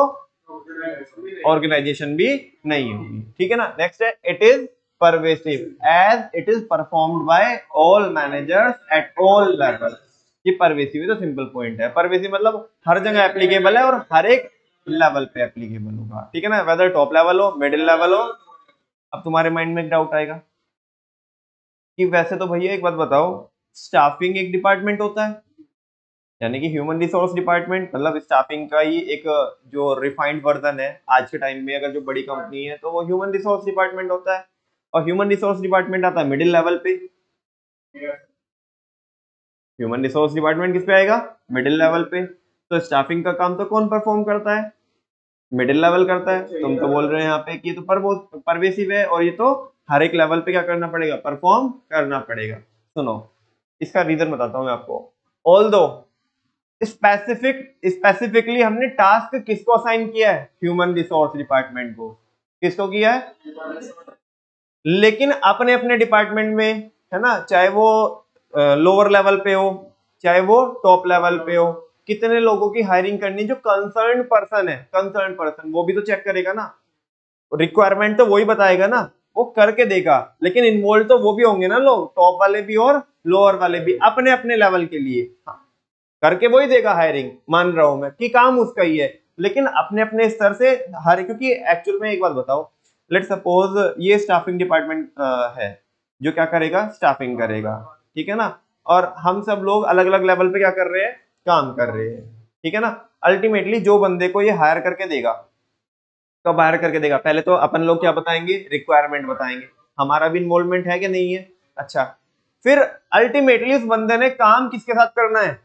S1: ऑर्गेनाइजेशन भी नहीं होगी। ठीक है ना, नेक्स्ट है, it is pervasive as it is performed by all managers at all level. ये परवेसिव तो सिंपल पॉइंट है, परवेसिव मतलब हर जगह एप्लीकेबल है और हर एक लेवल पे एप्लीकेबल होगा, ठीक है ना, वेदर टॉप लेवल हो, मिडिल लेवल हो, अब तुम्हारे माइंड में एक डाउट आएगा कि वैसे तो भैया एक बात बताओ, स्टाफिंग एक डिपार्टमेंट होता है, यानी कि ह्यूमन रिसोर्स डिपार्टमेंट मतलब स्टाफिंग का ही एक जो रिफाइंड वर्जन है आज के टाइम में, अगर जो बड़ी कंपनी है तो वो ह्यूमन रिसोर्स डिपार्टमेंट होता है। और ह्यूमन रिसोर्स डिपार्टमेंट आता है मिडिल लेवल पे। ह्यूमन रिसोर्स डिपार्टमेंट किस पे आएगा? मिडिल लेवल पे। तो स्टाफिंग का काम तो कौन परफॉर्म करता है? मिडिल लेवल करता है। तुम तो बोल रहे हैं यहाँ पे कि ये तो परवेसिव है, और ये तो हर एक लेवल पे क्या करना पड़ेगा? परफॉर्म करना पड़ेगा। सुनो, इसका रीजन बताता हूँ मैं आपको। ऑल दो स्पेसिफिकली हमने टास्क किसको असाइन किया है? ह्यूमन रिसोर्स डिपार्टमेंट को। किसको किया है? लेकिन अपने अपने डिपार्टमेंट में, है ना, चाहे वो लोअर लेवल पे हो चाहे वो टॉप लेवल पे हो, कितने लोगों की हायरिंग करनी, जो कंसर्न पर्सन है, कंसर्न पर्सन वो भी तो चेक करेगा ना, रिक्वायरमेंट तो वही बताएगा ना, वो करके देगा, लेकिन इन्वॉल्व तो वो भी होंगे ना लोग, टॉप वाले भी और लोअर वाले भी, अपने अपने लेवल के लिए। हाँ, करके वही देगा हायरिंग, मान रहा हूं मैं कि काम उसका ही है, लेकिन अपने अपने स्तर से हर, क्योंकि एक्चुअल में एक बात बताओ, लेट सपोज ये स्टाफिंग डिपार्टमेंट है जो क्या करेगा? स्टाफिंग करेगा, ठीक है ना, और हम सब लोग अलग अलग लेवल पे क्या कर रहे हैं? काम कर रहे हैं, ठीक है ना। अल्टीमेटली जो बंदे को ये हायर करके देगा, कब हायर करके देगा? पहले तो अपन लोग क्या बताएंगे? रिक्वायरमेंट बताएंगे, हमारा भी इन्वॉल्वमेंट है कि नहीं है? अच्छा, फिर अल्टीमेटली उस बंदे ने काम किसके साथ करना है?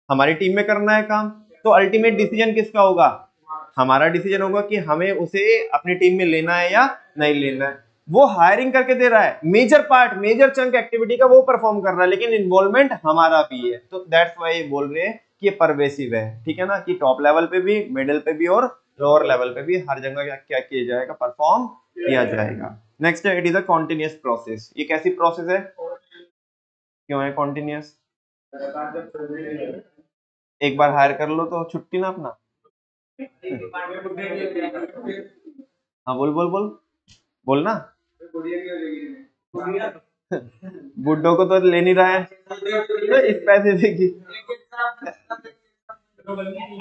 S1: हमारी टीम में करना है काम। तो अल्टीमेट डिसीजन किसका होगा? हमारा डिसीजन होगा कि हमें उसे अपनी टीम में लेना है या नहीं लेना है। वो हायरिंग करके दे रहा है, major part, major chunk activity का वो परफॉर्म कर रहा है, लेकिन इन्वॉल्वमेंट हमारा भी है। तो दैट्स व्हाई बोल रहे हैं कि ये परवेसिव है, ठीक है ना, कि टॉप लेवल पे भी, मिडिल पे भी और लोअर लेवल पे भी हर जगह क्या क्या किया जाएगा? परफॉर्म किया जाएगा। नेक्स्ट है, it is a continuous process. ये कैसी प्रोसेस है? क्यों है कॉन्टिन्यूस? एक बार हायर कर लो तो छुट्टी ना अपना। हाँ बोल बोल बोल, बोलना। बुड्ढों को तो ले नहीं रहा है स्पेसिफिक।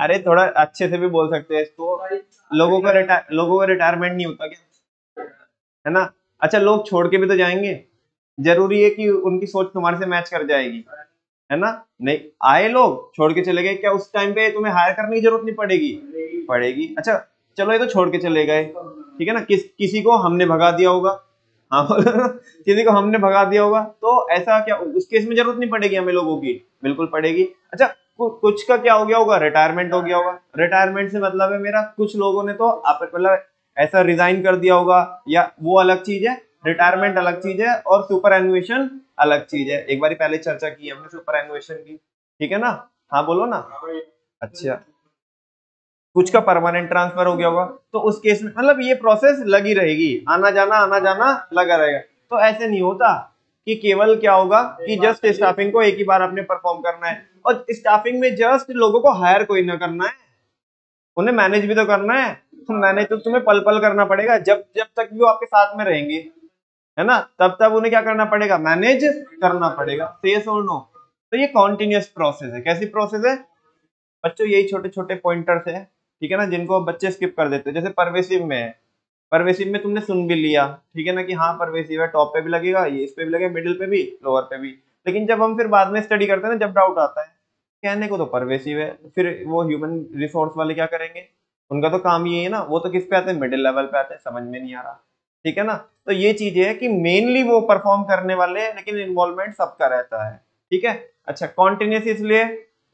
S1: अरे थोड़ा अच्छे से भी बोल सकते हैं इसको। लोगों का रिटायरमेंट नहीं होता क्या, है ना? अच्छा, लोग छोड़ के भी तो जाएंगे, जरूरी है कि उनकी सोच तुम्हारे से मैच कर जाएगी, है ना? नहीं, आए लोग छोड़ के चले गए, क्या उस टाइम पे तुम्हें हायर करने की जरूरत नहीं पड़ेगी? पड़ेगी। अच्छा, चलो ये तो छोड़ के चले गए, ठीक है ना, किसी को हमने भगा दिया होगा, हाँ किसी को हमने भगा दिया होगा, तो ऐसा क्या उस केस में जरूरत नहीं पड़ेगी हमें लोगों की? बिल्कुल पड़ेगी। अच्छा, कुछ का क्या हो गया होगा? रिटायरमेंट हो गया होगा। रिटायरमेंट से मतलब है मेरा, कुछ लोगों ने तो मतलब ऐसा रिजाइन कर दिया होगा, या वो अलग चीज है, रिटायरमेंट अलग चीज है और सुपर एनुएशन अलग चीज है। एक बार पहले चर्चा की हमने सुपर एनुएशन की, ठीक है ना? हाँ बोलो ना। अच्छा, कुछ का परमानेंट ट्रांसफर हो गया होगा, तो उस केस में मतलब ये प्रोसेस लगी रहेगी, आना जाना लगा रहेगा। तो ऐसे नहीं होता कि केवल क्या होगा कि जस्ट स्टाफिंग को एक ही बार आपने परफॉर्म करना है, और स्टाफिंग में जस्ट लोगों को हायर कोई ना करना है, उन्हें मैनेज भी तो करना है। तो मैनेज तो तुम्हें पल पल करना पड़ेगा, जब जब तक भी वो आपके साथ में रहेंगे, है ना, तब तक उन्हें क्या करना पड़ेगा? मैनेज करना पड़ेगा। यस और नो? तो ये कॉन्टिन्यूस प्रोसेस है। कैसी प्रोसेस है बच्चों? यही छोटे छोटे पॉइंटर्स है, ठीक है ना, जिनको बच्चे स्किप कर देते हैं। जैसे परवेसिव में है, परवेसिव में तुमने सुन भी लिया, ठीक है ना, कि हाँ परवेसिव है, टॉप पे भी लगेगा, ये इस पे भी लगेगा, मिडिल पे भी, लोअर पे भी। लेकिन जब हम फिर बाद में स्टडी करते हैं ना, जब डाउट आता है, कहने को तो परवेसिव है, फिर वो ह्यूमन रिसोर्स वाले क्या करेंगे? उनका तो काम ये है ना, वो तो किस पे आते हैं? मिडिल लेवल पे आते हैं, समझ में नहीं आ रहा, ठीक है ना। तो ये चीज है कि मेनली वो परफॉर्म करने वाले हैं, लेकिन इन्वॉल्वमेंट सबका रहता है, ठीक है। अच्छा, कॉन्टिन्यूस इसलिए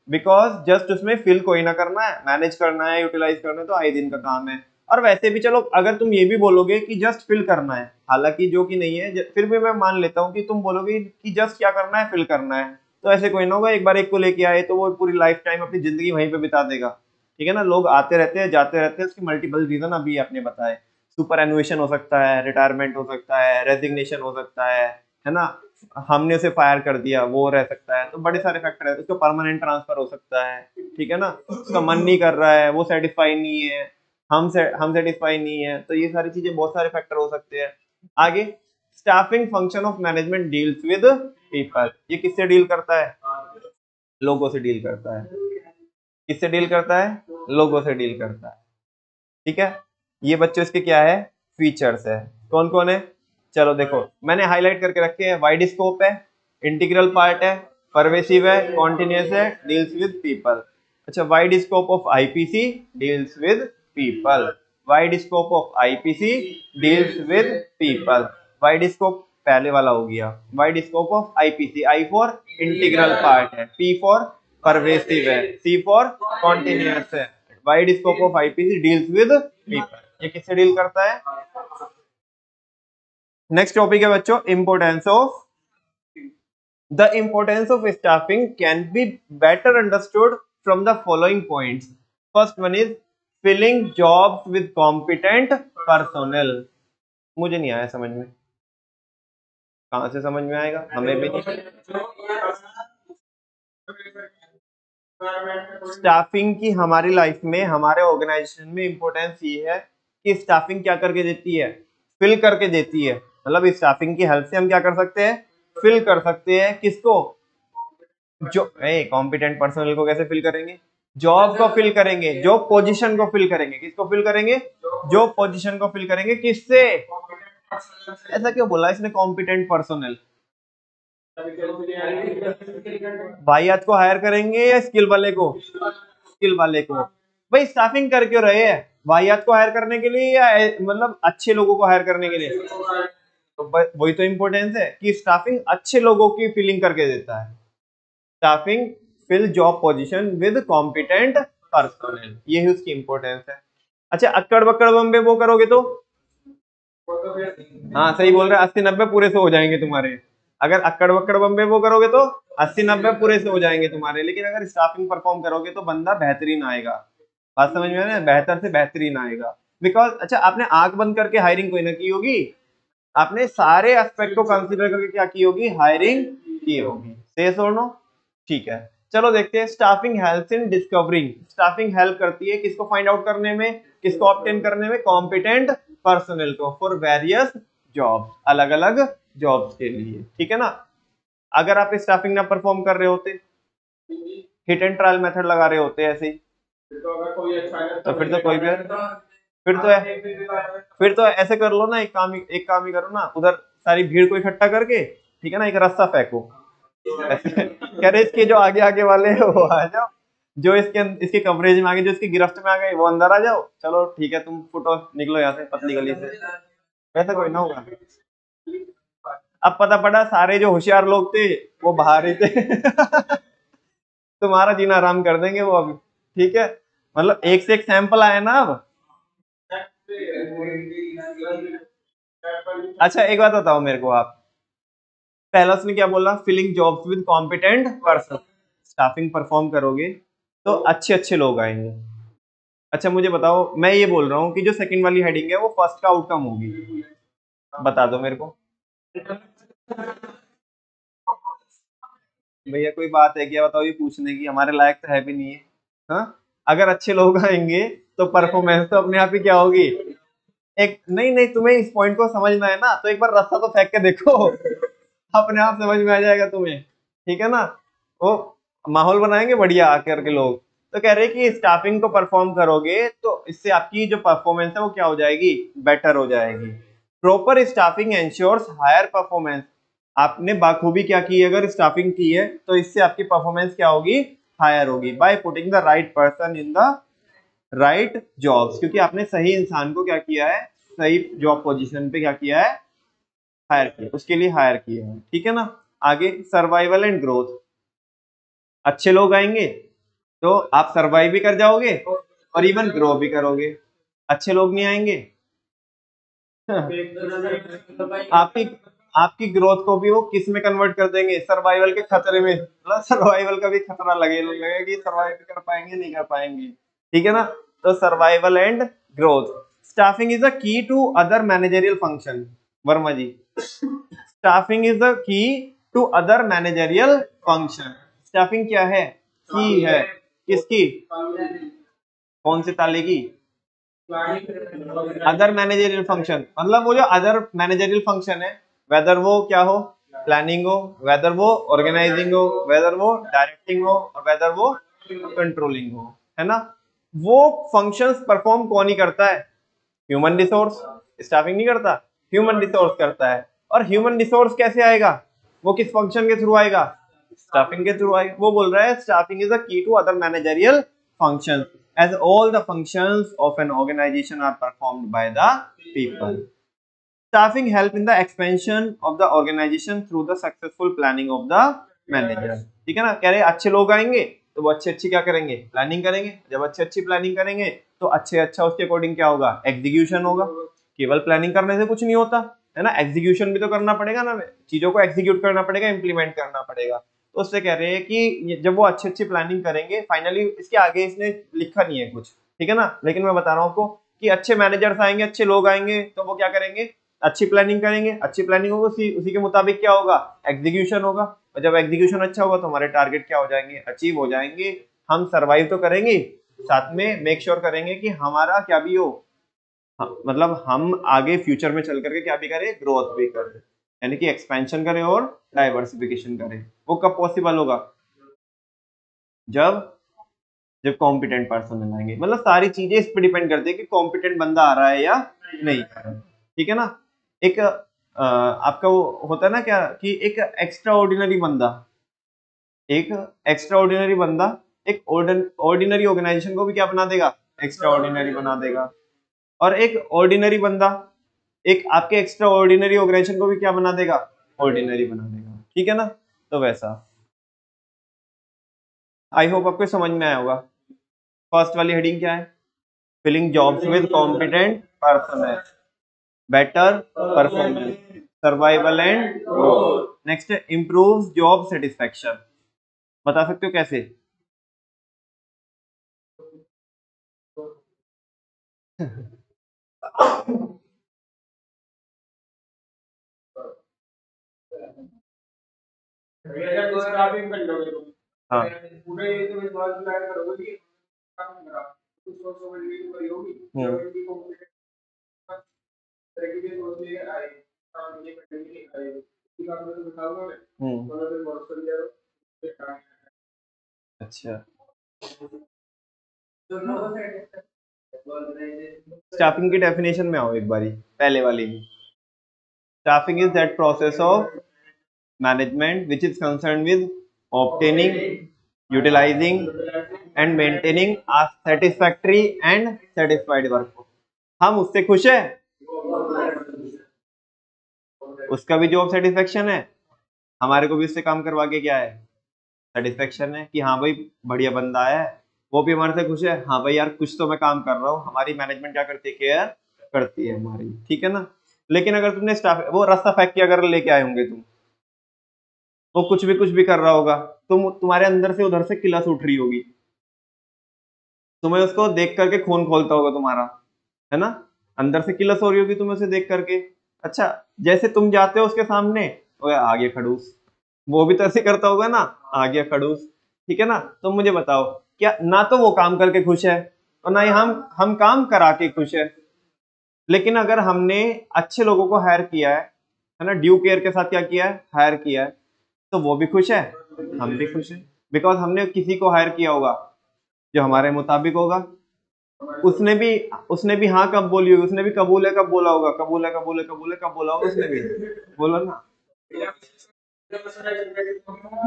S1: बिकॉज जस्ट उसमें फिल कोई ना करना है, मैनेज करना है, यूटिलाइज करना है, तो आए दिन का काम है। और वैसे भी चलो, अगर तुम ये भी बोलोगे कि जस्ट फिल करना है, हालांकि जो कि नहीं है, फिर भी मैं मान लेता हूँ कि तुम बोलोगे कि जस्ट क्या करना है? फिल करना है। तो ऐसे कोई ना होगा, एक बार एक को लेके आए तो वो पूरी लाइफ टाइम अपनी जिंदगी वहीं पे बिता देगा, ठीक है ना। लोग आते रहते हैं, जाते रहते हैं, उसकी मल्टीपल रीजन अभी आपने बताए। सुपर एनुएशन हो सकता है, रिटायरमेंट हो सकता है, रेजिग्नेशन हो सकता है ना, हमने उसे फायर कर दिया, वो रह सकता है। तो बड़े सारे फैक्टर है, उसको परमानेंट ट्रांसफर हो सकता है, ठीक है ना, उसका मन नहीं कर रहा है, वो सेटिस्फाई नहीं है, हम सेटिस्फाई नहीं है, तो ये सारी चीजें, बहुत सारे फैक्टर हो सकते हैं। आगे, staffing function of management deals with people. ये किससे डील करता है? लोगों से डील करता है। किससे डील करता है? लोगों से डील करता है, ठीक है। ये बच्चों इसके क्या है? फीचर्स है। कौन कौन है? चलो देखो मैंने हाईलाइट करके रखे हैं, वाइड स्कोप है, इंटीग्रल पार्ट है, परवेसिव है, कॉन्टिन्यूस है, डील्स विद पीपल। अच्छा, wide scope of IPC deals with people, wide scope of IPC deals with people. Wide scope पहले वाला हो गया, wide scope of IPC, I for integral part है, P for pervasive है, सी for continuous है। Wide scope of IPC deals with people, ये किससे deal करता है? नेक्स्ट टॉपिक है बच्चों importance of, the importance of staffing can be better understood from the following points. First one is filling jobs with competent personnel. मुझे नहीं आया समझ में, कहां से समझ में आएगा, हमें भी नहीं। स्टाफिंग की हमारी लाइफ में, हमारे ऑर्गेनाइजेशन में इंपॉर्टेंस ये है कि स्टाफिंग क्या करके देती है? फिल करके देती है। मतलब स्टाफिंग की हेल्प से हम क्या कर सकते हैं? फिल कर सकते हैं। किसको? जो कॉम्पिटेंट पर्सनल को कैसे फिल करेंगे? जॉब को फिल करेंगे, जॉब पोजीशन को फिल करेंगे। किसको फिल करेंगे? जॉब पोजीशन को फिल करेंगे। किससे? ऐसा क्यों बोला इसने कॉम्पिटेंट पर्सनल? वाहियात को हायर करेंगे या स्किल वाले को? स्किल वाले को। भाई स्टाफिंग कर क्यों रहे हैं? वाहियात को हायर करने के लिए या मतलब अच्छे लोगों को हायर करने के लिए? तो वही तो इम्पोर्टेंस है कि स्टाफिंग अच्छे लोगों की फिलिंग करके देता है। Staffing fill job position with competent personnel, यही उसकी इंपॉर्टेंस है। अच्छा, अक्कड़ बक्कड़ बम्बे वो करोगे तो? हाँ सही बोल रहे, 80-90 पूरे से हो जाएंगे तुम्हारे। अगर अक्कड़ बक्कड़ बम्बे वो करोगे तो 80-90 पूरे से हो जाएंगे तुम्हारे। लेकिन अगर स्टाफिंग परफॉर्म करोगे तो बंदा बेहतरीन आएगा। बात समझ में आया? बेहतर से बेहतरीन आएगा। बिकॉज अच्छा, आपने आंख बंद करके हायरिंग कोई ना की होगी, आपने सारे एस्पेक्ट को कंसीडर करके क्या की होगी? हायरिंग की होगी। सेस और नो? ठीक है, चलो देखते हैं। Staffing helps in discovering, staffing help करती है किसको फाइंड आउट करने में, किसको ऑब्टेन करने में? कॉम्पिटेंट पर्सनल को, फॉर वेरियस जॉब्स, अलग अलग जॉब्स के लिए। ठीक है ना? अगर आप स्टाफिंग ना परफॉर्म कर रहे होते, हिट एंड ट्रायल मेथड लगा रहे होते ऐसे ही, तो फिर तो कोई भी, फिर तो ऐसे कर लो ना, एक काम ही करो ना, उधर सारी भीड़ को इकट्ठा करके, ठीक है ना, एक रास्ता फेंको ऐसे कह रहे इसके जो आगे आगे वाले हैं वो आ जाओ, जो इसके कवरेज में आ गए, जो इसकी गिरफ्त में आ गए वो अंदर आ जाओ। चलो ठीक है, तुम फुटो, निकलो यहाँ से पतली गली से। वैसा कोई ना होगा। अब पता पड़ा सारे जो होशियार लोग थे वो बाहर ही थे तुम्हारा जीना आराम कर देंगे वो अभी। ठीक है, मतलब एक से एक सैंपल आया ना अब। अच्छा एक बात बताओ मेरे को आप, पहला उसने क्या बोला? Filling jobs with competent person. Staffing perform करोगे तो अच्छे अच्छे लोग आएंगे। अच्छा मुझे बताओ, मैं ये बोल रहा हूँ कि जो सेकंड वाली हेडिंग है वो फर्स्ट का आउटकम होगी, बता दो मेरे को। भैया कोई बात है क्या? बताओ, ये पूछने की हमारे लायक तो है भी नहीं है। हाँ, अगर अच्छे लोग आएंगे तो परफॉर्मेंस तो अपने आप ही क्या होगी? एक नहीं नहीं, तुम्हें इस पॉइंट को समझना है ना, तो एक बार रास्ता तो फेंक के देखो अपने आप समझ में आ जाएगा तुम्हें। ठीक है ना? वो माहौल बनाएंगे बढ़िया आकर के लोग। तो कह रहे हैं कि स्टाफिंग को परफॉर्म करोगे तो इससे आपकी जो परफॉर्मेंस है वो क्या हो जाएगी? बेटर हो जाएगी। Proper staffing ensures higher performance. आपने बाखूबी क्या की? अगर स्टाफिंग की है तो इससे आपकी परफॉर्मेंस क्या होगी? हायर होगी। By putting the right person in the right jobs, क्योंकि आपने सही इंसान को क्या किया है? सही जॉब पोजीशन पे क्या किया है? हायर किया, उसके लिए हायर किया है। ठीक है ना? आगे सर्वाइवल एंड ग्रोथ। अच्छे लोग आएंगे तो आप सर्वाइव भी कर जाओगे और इवन ग्रो भी करोगे। अच्छे लोग नहीं आएंगे आपकी आपकी ग्रोथ को भी वो किस में कन्वर्ट कर देंगे? सर्वाइवल के खतरे में। मतलब सर्वाइवल का भी खतरा लगेगा कि सर्वाइव कर पाएंगे नहीं कर पाएंगे। ठीक है ना? तो survival and growth. Staffing is the key to other managerial function. Verma ji, staffing is the key to other managerial function. Staffing क्या है? की है। किसकी? कौन से ताले की? अदर मैनेजरियल फंक्शन, मतलब वो जो अदर मैनेजरियल फंक्शन है, वेदर वो क्या हो? प्लानिंग हो, वेदर वो ऑर्गेनाइजिंग हो, वेदर वो डायरेक्टिंग हो, और वेदर वो कंट्रोलिंग हो, है ना? वो फंक्शंस परफॉर्म कौन ही करता है? Human resource. स्टाफिंग नहीं करता। ह्यूमन रिसोर्स करता है। और ह्यूमन रिसोर्स कैसे आएगा, वो किस फंक्शन के थ्रू आएगा, स्टाफिंग के थ्रू आएगा। वो बोल रहा है staffing is the key to other managerial functions as all the functions of an organisation are performed by the people. Staffing help in the expansion of the organisation through the successful planning of the manager. ठीक है ना, कह रहे अच्छे लोग आएंगे तो वो अच्छी अच्छी क्या करेंगे, प्लानिंग करेंगे। जब अच्छी अच्छी प्लानिंग करेंगे तो अच्छे अच्छा उसके अकॉर्डिंग क्या होगा, एग्जीक्यूशन होगा। केवल प्लानिंग करने से कुछ नहीं होता है ना, एग्जीक्यूशन भी तो करना पड़ेगा ना, चीजों को एग्जीक्यूट करना पड़ेगा, इंप्लीमेंट करना पड़ेगा। तो उससे कह रहे हैं कि जब वो अच्छी अच्छी प्लानिंग करेंगे, फाइनली इसके आगे इसने लिखा नहीं है कुछ, ठीक है ना, लेकिन मैं बता रहा हूँ आपको कि अच्छे मैनेजर्स आएंगे, अच्छे लोग आएंगे तो वो क्या करेंगे, अच्छी प्लानिंग करेंगे। अच्छी प्लानिंग होगी, उसी के मुताबिक क्या होगा, एग्जीक्यूशन होगा। और जब एग्जीक्यूशन अच्छा होगा तो हमारे टारगेट क्या हो जाएंगे, अचीव हो जाएंगे। हम सरवाइव तो करेंगे, साथ में मेक श्योर करेंगे कि हमारा क्या भी हो, मतलब हम आगे फ्यूचर में चल करके क्या भी करें, ग्रोथ भी करें, यानी कि एक्सपेंशन करें और डाइवर्सिफिकेशन करें। वो कब पॉसिबल होगा, जब जब कॉम्पिटेंट पर्सन मिलाएंगे। मतलब सारी चीजें इस पर डिपेंड करती है कि कॉम्पिटेंट बंदा आ रहा है या नहीं आ रहा है। ठीक है ना, एक आपका वो होता है ना क्या कि एक एक्स्ट्रा ऑर्डिनरी बंदा, एक एक्स्ट्रा ऑर्डिनरी बंदा एक ऑर्डिनरी ऑर्गेनाइजेशन को भी क्या बना देगा, एक्स्ट्रा ऑर्डिनरी बना देगा। और एक ऑर्डिनरी बंदा एक आपके एक्स्ट्रा ऑर्डिनरी ऑर्गेनाइजेशन को भी क्या बना देगा, ऑर्डिनरी बना देगा। ठीक है ना, तो वैसा आई होप आपको समझ में आया होगा। फर्स्ट वाली हेडिंग क्या है, filling jobs with competent personnel, better performance, survival and growth. Next है इंप्रूव्स जॉब सेटिस्फेक्शन। बता सकते हो कैसे, हाँ अच्छा। स्टाफिंग की डेफिनेशन में आओ एक बारी, पहले वाली में। Staffing is that process of management which is concern with obtaining, utilizing and maintaining a satisfactory and satisfied workforce। हम उससे खुश है, उसका भी जॉब सेटिस्फेक्शन है, हमारे को भी उससे काम करवा के क्या है, सेटिस्फेक्शन है कि हाँ भाई बढ़िया बंदा है, वो भी हमारे से खुश है, हाँ भाई यार कुछ तो मैं काम कर रहा हूँ, हमारी मैनेजमेंट क्या करती है, केयर करती है हमारी। ठीक है ना, लेकिन अगर तुमने स्टाफ वो रास्ता फेंक के अगर लेके आए होंगे तुम, वो कुछ भी कर रहा होगा, तुम्हारे अंदर से उधर से किलस उठ रही होगी, तुम्हें उसको देख करके खून खोलता होगा तुम्हारा, है ना, अंदर से किलस हो रही होगी तुम्हें उसे देख करके। अच्छा, जैसे तुम जाते हो उसके सामने, वो आ गया खड़ूस, वो भी तो ऐसे करता होगा ना, आ गया खड़ूस। ठीक है ना, तो मुझे बताओ, क्या ना तो वो काम करके खुश है और ना ही हम काम करा के खुश है। लेकिन अगर हमने अच्छे लोगों को हायर किया है ना, ड्यू केयर के साथ क्या किया है, हायर किया है, तो वो भी खुश है, हम भी खुश है, बिकॉज हमने किसी को हायर किया होगा जो हमारे मुताबिक होगा। उसने भी हाँ कब बोली होगी, उसने भी कबूल है कब बोला होगा, कबूल है कबूल है कबूल है कब बोला होगा उसने भी, बोला ना,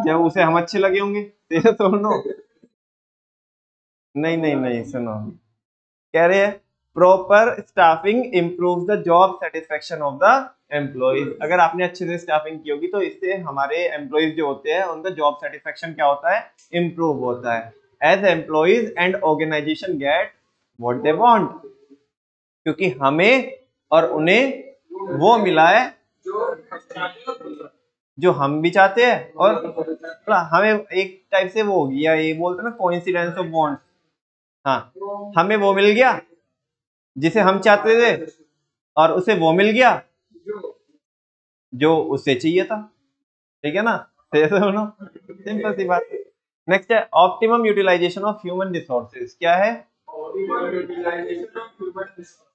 S1: जब उसे हम अच्छे लगे होंगे तेरे तो नो। नहीं नहीं नहीं, सुनो, कह रहे हैं proper staffing improves the job satisfaction of the employees. अगर आपने अच्छे से स्टाफिंग की होगी तो इससे हमारे एम्प्लॉइज जो होते हैं उनका जॉब सेटिस्फेक्शन क्या होता है, इंप्रूव होता है। As employees and organisation get what they want, क्योंकि हमें और उन्हें वो मिला है जो हम भी चाहते हैं, और हमें एक टाइप से वो हो गया, ये बोलते हैं ना कोइंसिडेंस ऑफ बॉन्ड्स। हाँ, हमें वो मिल गया जिसे हम चाहते थे और उसे वो मिल गया जो उसे चाहिए था। ठीक है ना, सुनो, सिंपल सी बात। नेक्स्ट है optimum utilisation of human resources. क्या है,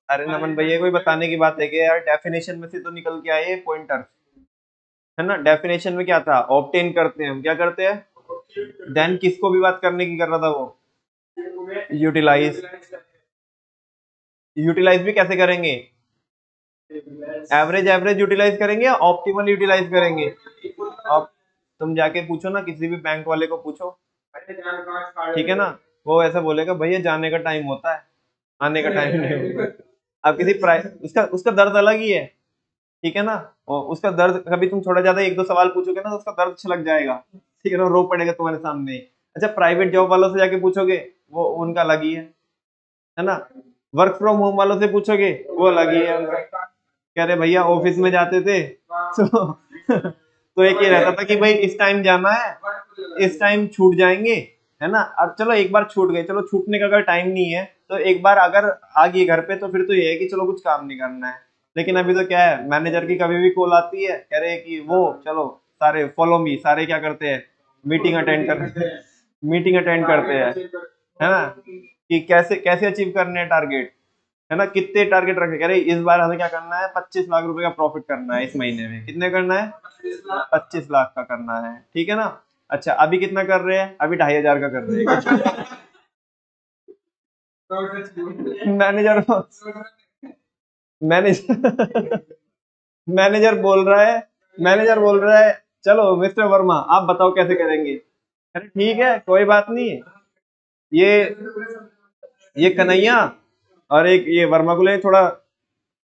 S1: अरे नमन भैया कोई बताने की बात है कि यार डेफिनेशन में से तो निकल के आए पॉइंटर, है ना। डेफिनेशन में क्या था, ऑब्टेन करते हैं हम, क्या करते हैं, देन किसको भी बात करने की कर रहा था वो, यूटिलाइज। यूटिलाइज भी कैसे करेंगे, एवरेज एवरेज यूटिलाइज करेंगे या ऑप्टिमल यूटिलाइज करेंगे? अब तुम जाके पूछो ना, किसी भी बैंक वाले को पूछो, ठीक है ना, वो ऐसा बोलेगा भैया जाने का टाइम होता है, आने का टाइम नहीं होता। अब किसी प्राइस, उसका उसका दर्द अलग ही है, ठीक है ना, और उसका दर्द कभी तुम थोड़ा ज्यादा एक दो सवाल पूछोगे ना तो उसका दर्द छलक जाएगा, ठीक है ना, रो पड़ेगा तुम्हारे सामने। अच्छा प्राइवेट जॉब वालों से जाके पूछोगे, वो उनका अलग ही है ना। वर्क फ्रॉम होम वालों से पूछोगे, वो अलग ही है उनका। कह रहे भैया ऑफिस में जाते थे तो तो एक ये रहता था कि भाई इस टाइम जाना है, इस टाइम छूट जाएंगे, है ना। अब चलो एक बार छूट गए, चलो छूटने का अगर टाइम नहीं है तो एक बार अगर आ गई घर पे तो फिर तो ये है कि चलो कुछ काम नहीं करना है। लेकिन अभी तो क्या है, मैनेजर की कभी भी कॉल आती है, कह रहे कि वो चलो सारे फॉलो मी, सारे क्या करते हैं, मीटिंग अटेंड कर मीटिंग अटेंड करते हैं, है ना, कि कैसे कैसे अचीव करने हैं टारगेट, है ना, कितने टारगेट रखे, कह रहे इस बार हमें क्या करना है, 25 लाख रुपए का प्रॉफिट करना है इस महीने में। कितने करना है? 25 लाख का करना है, ठीक है ना। अच्छा अभी कितना कर रहे हैं? अभी 2,500 का कर रहे हैं। मैनेजर मैनेजर मैनेजर बोल रहा है, मैनेजर बोल रहा है चलो मिस्टर वर्मा आप बताओ कैसे करेंगे। अरे ठीक है कोई बात नहीं, ये ये कन्हैया और एक ये वर्मा को ले, थोड़ा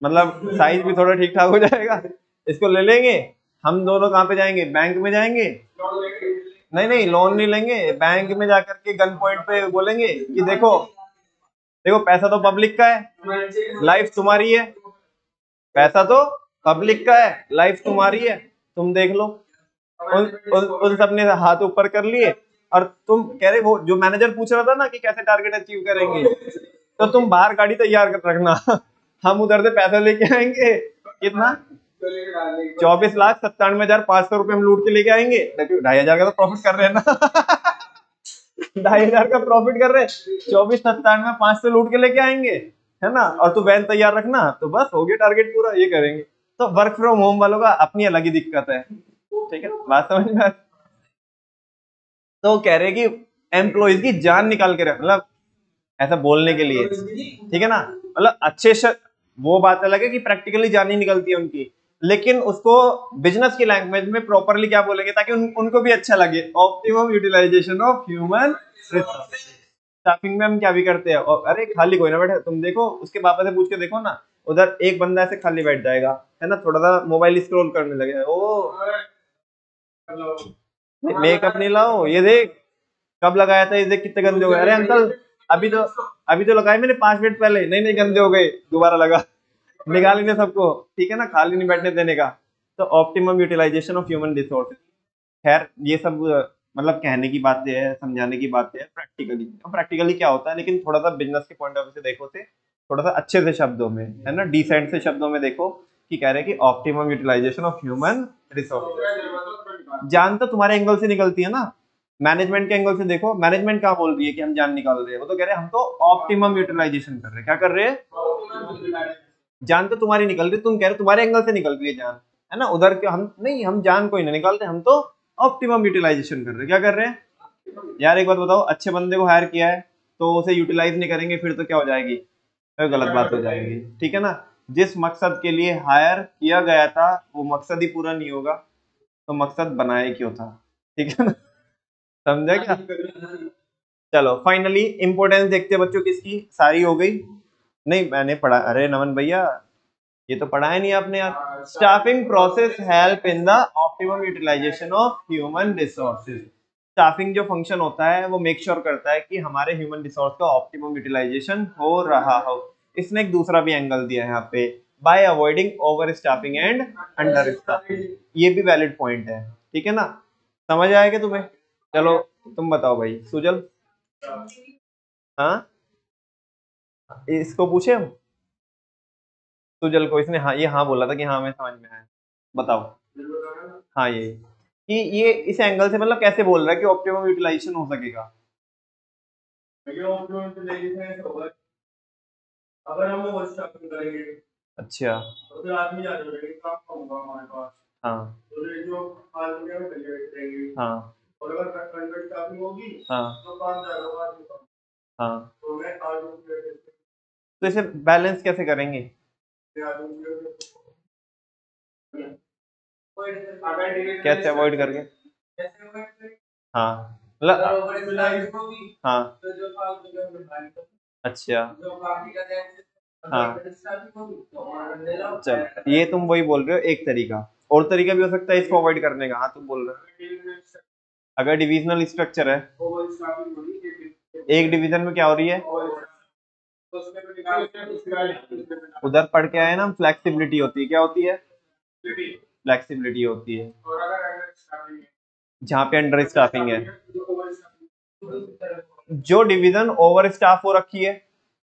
S1: मतलब साइज भी थोड़ा ठीक ठाक हो जाएगा, इसको ले लेंगे। हम दोनों कहाँ पे जाएंगे? बैंक में जाएंगे। नहीं नहीं लोन नहीं लेंगे, बैंक में जाकर के गन पॉइंट पे बोलेंगे कि देखो देखो पैसा तो पब्लिक का है, लाइफ तुम्हारी है, पैसा तो पब्लिक का है, लाइफ तुम्हारी है, तुम देख लो। उन सब ने हाथ ऊपर कर लिए, और तुम कह रहे वो जो मैनेजर पूछ रहा था ना कि कैसे टारगेट अचीव करेंगे, तो तुम बाहर गाड़ी तैयार कर रखना, हम उधर से पैसा लेके आएंगे। कितना? 24,97,500 रुपए हम लूट के लेके आएंगे। 2,500 का तो प्रॉफिट कर रहे हैं ना। 2,500 का प्रॉफिट कर रहे हैं, 24,97,500 लूट के लेके आएंगे, है ना, और तू वैन तैयार रखना, तो बस हो गया टारगेट पूरा, ये करेंगे। तो वर्क फ्रॉम होम वालों का अपनी अलग ही दिक्कत है, ठीक है, बात समझ में तो कह रहे कि एम्प्लॉयज की जान निकाल के रख, मतलब ऐसा बोलने के लिए, ठीक है ना, मतलब वो बात अलग है कि प्रैक्टिकली जान ही निकलती है उनकी, लेकिन उसको बिजनेस की लैंग्वेज में प्रॉपरली क्या बोलेंगे ताकि उनको भी अच्छा लगे, optimum utilisation of human resource. Staffing में हम क्या भी करते हैं, और अरे खाली कोई ना बैठे, तुम देखो उसके पापा से पूछ के देखो ना, उधर एक बंदा ऐसे खाली बैठ जाएगा, है ना, थोड़ा सा मोबाइल स्क्रॉल करने लगे, ओ मेकअप नहीं लाओ, ये देख कब लगाया था, ये देख कितने गंदे हो गए, अरे अंकल अभी तो अभी तो लगाए मैंने 5 मिनट पहले, नहीं नहीं गंदे हो गए, दोबारा लगा, निकाल लेने सबको, ठीक है ना, खाली नहीं बैठने देने का। तो optimum utilisation of human resource. खैर ये सब मतलब कहने की बातें हैं, समझाने की बातें हैं, प्रैक्टिकली प्रैक्टिकली क्या होता है, लेकिन थोड़ा सा बिजनेस के पॉइंट ऑफ व्यू से देखो, से थोड़ा सा अच्छे से शब्दों में, है ना, डिसेंट से शब्दों में देखो कि कह रहे हैं कि optimum utilisation of human resource. जान तो तुम्हारे एंगल से निकलती है ना, मैनेजमेंट के एंगल से देखो, मैनेजमेंट क्या बोल रही है कि हम जान निकाल रहे हैं, वो तो कह रहे हैं हम तो ऑप्टिमम यूटिलाइजेशन कर रहे हैं, क्या कर रहे हैं, जान तो तुम्हारी निकल रही, तुम कह रहे तुम्हारे एंगल से निकल रही है जान, है ना, उधर के हम नहीं, हम जान कोई नहीं निकाल रहे, हम तो ऑप्टिमम यूटिलाइजेशन कर रहे हैं, क्या कर रहे हैं। यार एक बात बताओ, अच्छे बंदे को हायर किया है तो उसे यूटिलाइज नहीं करेंगे फिर तो क्या हो जाएगी, तो गलत बात हो जाएगी, ठीक है ना। जिस मकसद के लिए हायर किया गया था वो मकसद ही पूरा नहीं होगा तो मकसद बनाया क्यों था, ठीक है ना, समझा क्या। चलो फाइनली इंपोर्टेंस देखते हैं बच्चों किसकी, सारी हो गई, नहीं मैंने पढ़ा, अरे नमन भैया ये तो पढ़ा है नहीं आपने यार। Staffing process help in the optimum utilisation of human resources. Staffing जो फंक्शन होता है वो मेक श्योर करता है कि हमारे ह्यूमन रिसोर्स का ऑप्टिमम यूटिलाइजेशन हो रहा हो। इसने एक दूसरा भी एंगल दिया है यहाँ पे, bye avoiding over staffing and under staffing, ये भी वैलिड पॉइंट है, ठीक है ना, समझ आएगा तुम्हें। चलो तुम बताओ भाई सुजल, हाँ इसको पूछे हम, सुजल को, इसने हाँ ये हाँ बोला था कि हाँ मैं समझ में आया, बताओ। हाँ ये इस एंगल से मतलब कैसे बोल रहा है कि ऑप्टिमम यूटिलाइजेशन हो सकेगा। अगर हम वो स्टार्टिंग करेंगे, अच्छा तो फिर आदमी आ जाएगा, काम कम होगा हमारे पास, हाँ तो ये जो आदमी है वो चले जाएंगे, हाँ और अगर कंटेंट स्टार्टिंग होगी, हाँ तो 5,000 लोग आदमी कम, हाँ तो मैं आज तो इसे बैलेंस कैसे करेंगे। कैसे अवॉइड करके? हाँ मतलब हाँ अच्छा हाँ चल, ये तुम वही बोल रहे हो एक तरीका। और तरीका भी हो सकता है इसको अवॉइड करने का। हाँ तुम बोल रहे हो अगर डिविजनल स्ट्रक्चर है, एक डिवीजन में क्या हो रही है, उधर पढ़ के आए ना हम, फ्लेक्सिबिलिटी होती है। क्या होती है? फ्लेक्सिबिलिटी होती है। जहाँ पे अंडर स्टाफिंग है, जो डिवीजन ओवर स्टाफ हो रखी है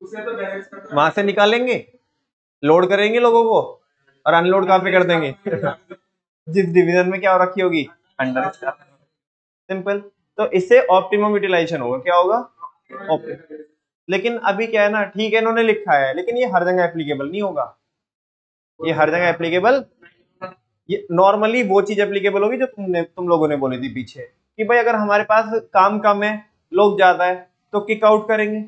S1: वहां से निकालेंगे, लोड करेंगे लोगों को, और अनलोड कहाँ पे कर देंगे? जिस डिवीजन में क्या हो रखी होगी, अंडर स्टाफ। सिंपल। तो इससे ऑप्टिमम यूटिलाइजेशन होगा। क्या होगा? लेकिन अभी क्या है ना, ठीक है इन्होंने लिखा है, लेकिन ये हर जगह एप्लीकेबल नहीं होगा। ये हर जगह एप्लीकेबल, ये नॉर्मली वो चीज एप्लीकेबल होगी जो तुम लोगों ने बोली थी पीछे, कि भाई अगर हमारे पास काम कम है, लोग ज्यादा है, तो किक आउट करेंगे।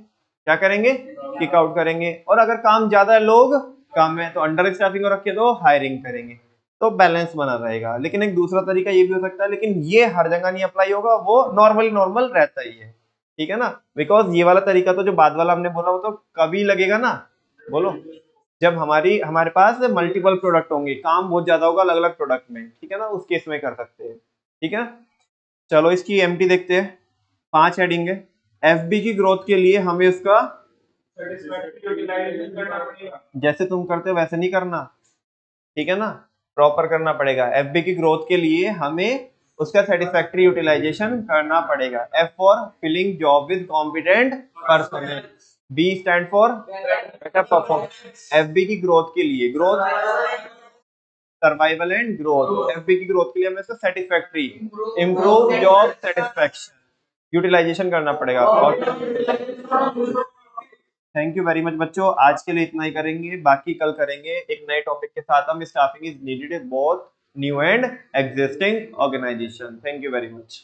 S1: क्या करेंगे? किक आउट करेंगे। और अगर काम ज्यादा है, लोग कम है, तो अंडर स्टाफिंग हो रखी है तो हायरिंग करेंगे। तो बैलेंस बना रहेगा। लेकिन एक दूसरा तरीका ये भी हो सकता है, लेकिन ये हर जगह नहीं अप्लाई होगा, वो नॉर्मली नॉर्मल रहता ही है। ठीक है ना? बिकॉज ये वाला तरीका तो जो बाद वाला हमने बोला वो तो कभी लगेगा ना, बोलो, जब हमारे पास मल्टीपल प्रोडक्ट होंगे, काम बहुत ज्यादा होगा अलग अलग प्रोडक्ट में, ठीक है ना, उस केस में कर सकते हैं। ठीक है, चलो इसकी एमटी देखते हैं। 5 हेडिंग है। एफबी की ग्रोथ के लिए हमें उसका जैसे तुम करते हो वैसे नहीं करना, ठीक है ना, प्रॉपर करना पड़ेगा। एफबी की ग्रोथ के लिए हमें उसका सेटिस्फैक्ट्री यूटिलाइजेशन करना पड़ेगा। F for filling job with competent personnel, B stand for better performance. FB की ग्रोथ के लिए, growth, survival and growth, FB की ग्रोथ के लिए हमें इसका satisfactory, improve job satisfaction, utilisation करना पड़ेगा। थैंक यू वेरी मच बच्चों, आज के लिए इतना ही करेंगे, बाकी कल करेंगे एक नए टॉपिक के साथ। हम staffing is needed both new and existing organisation. Thank you very much.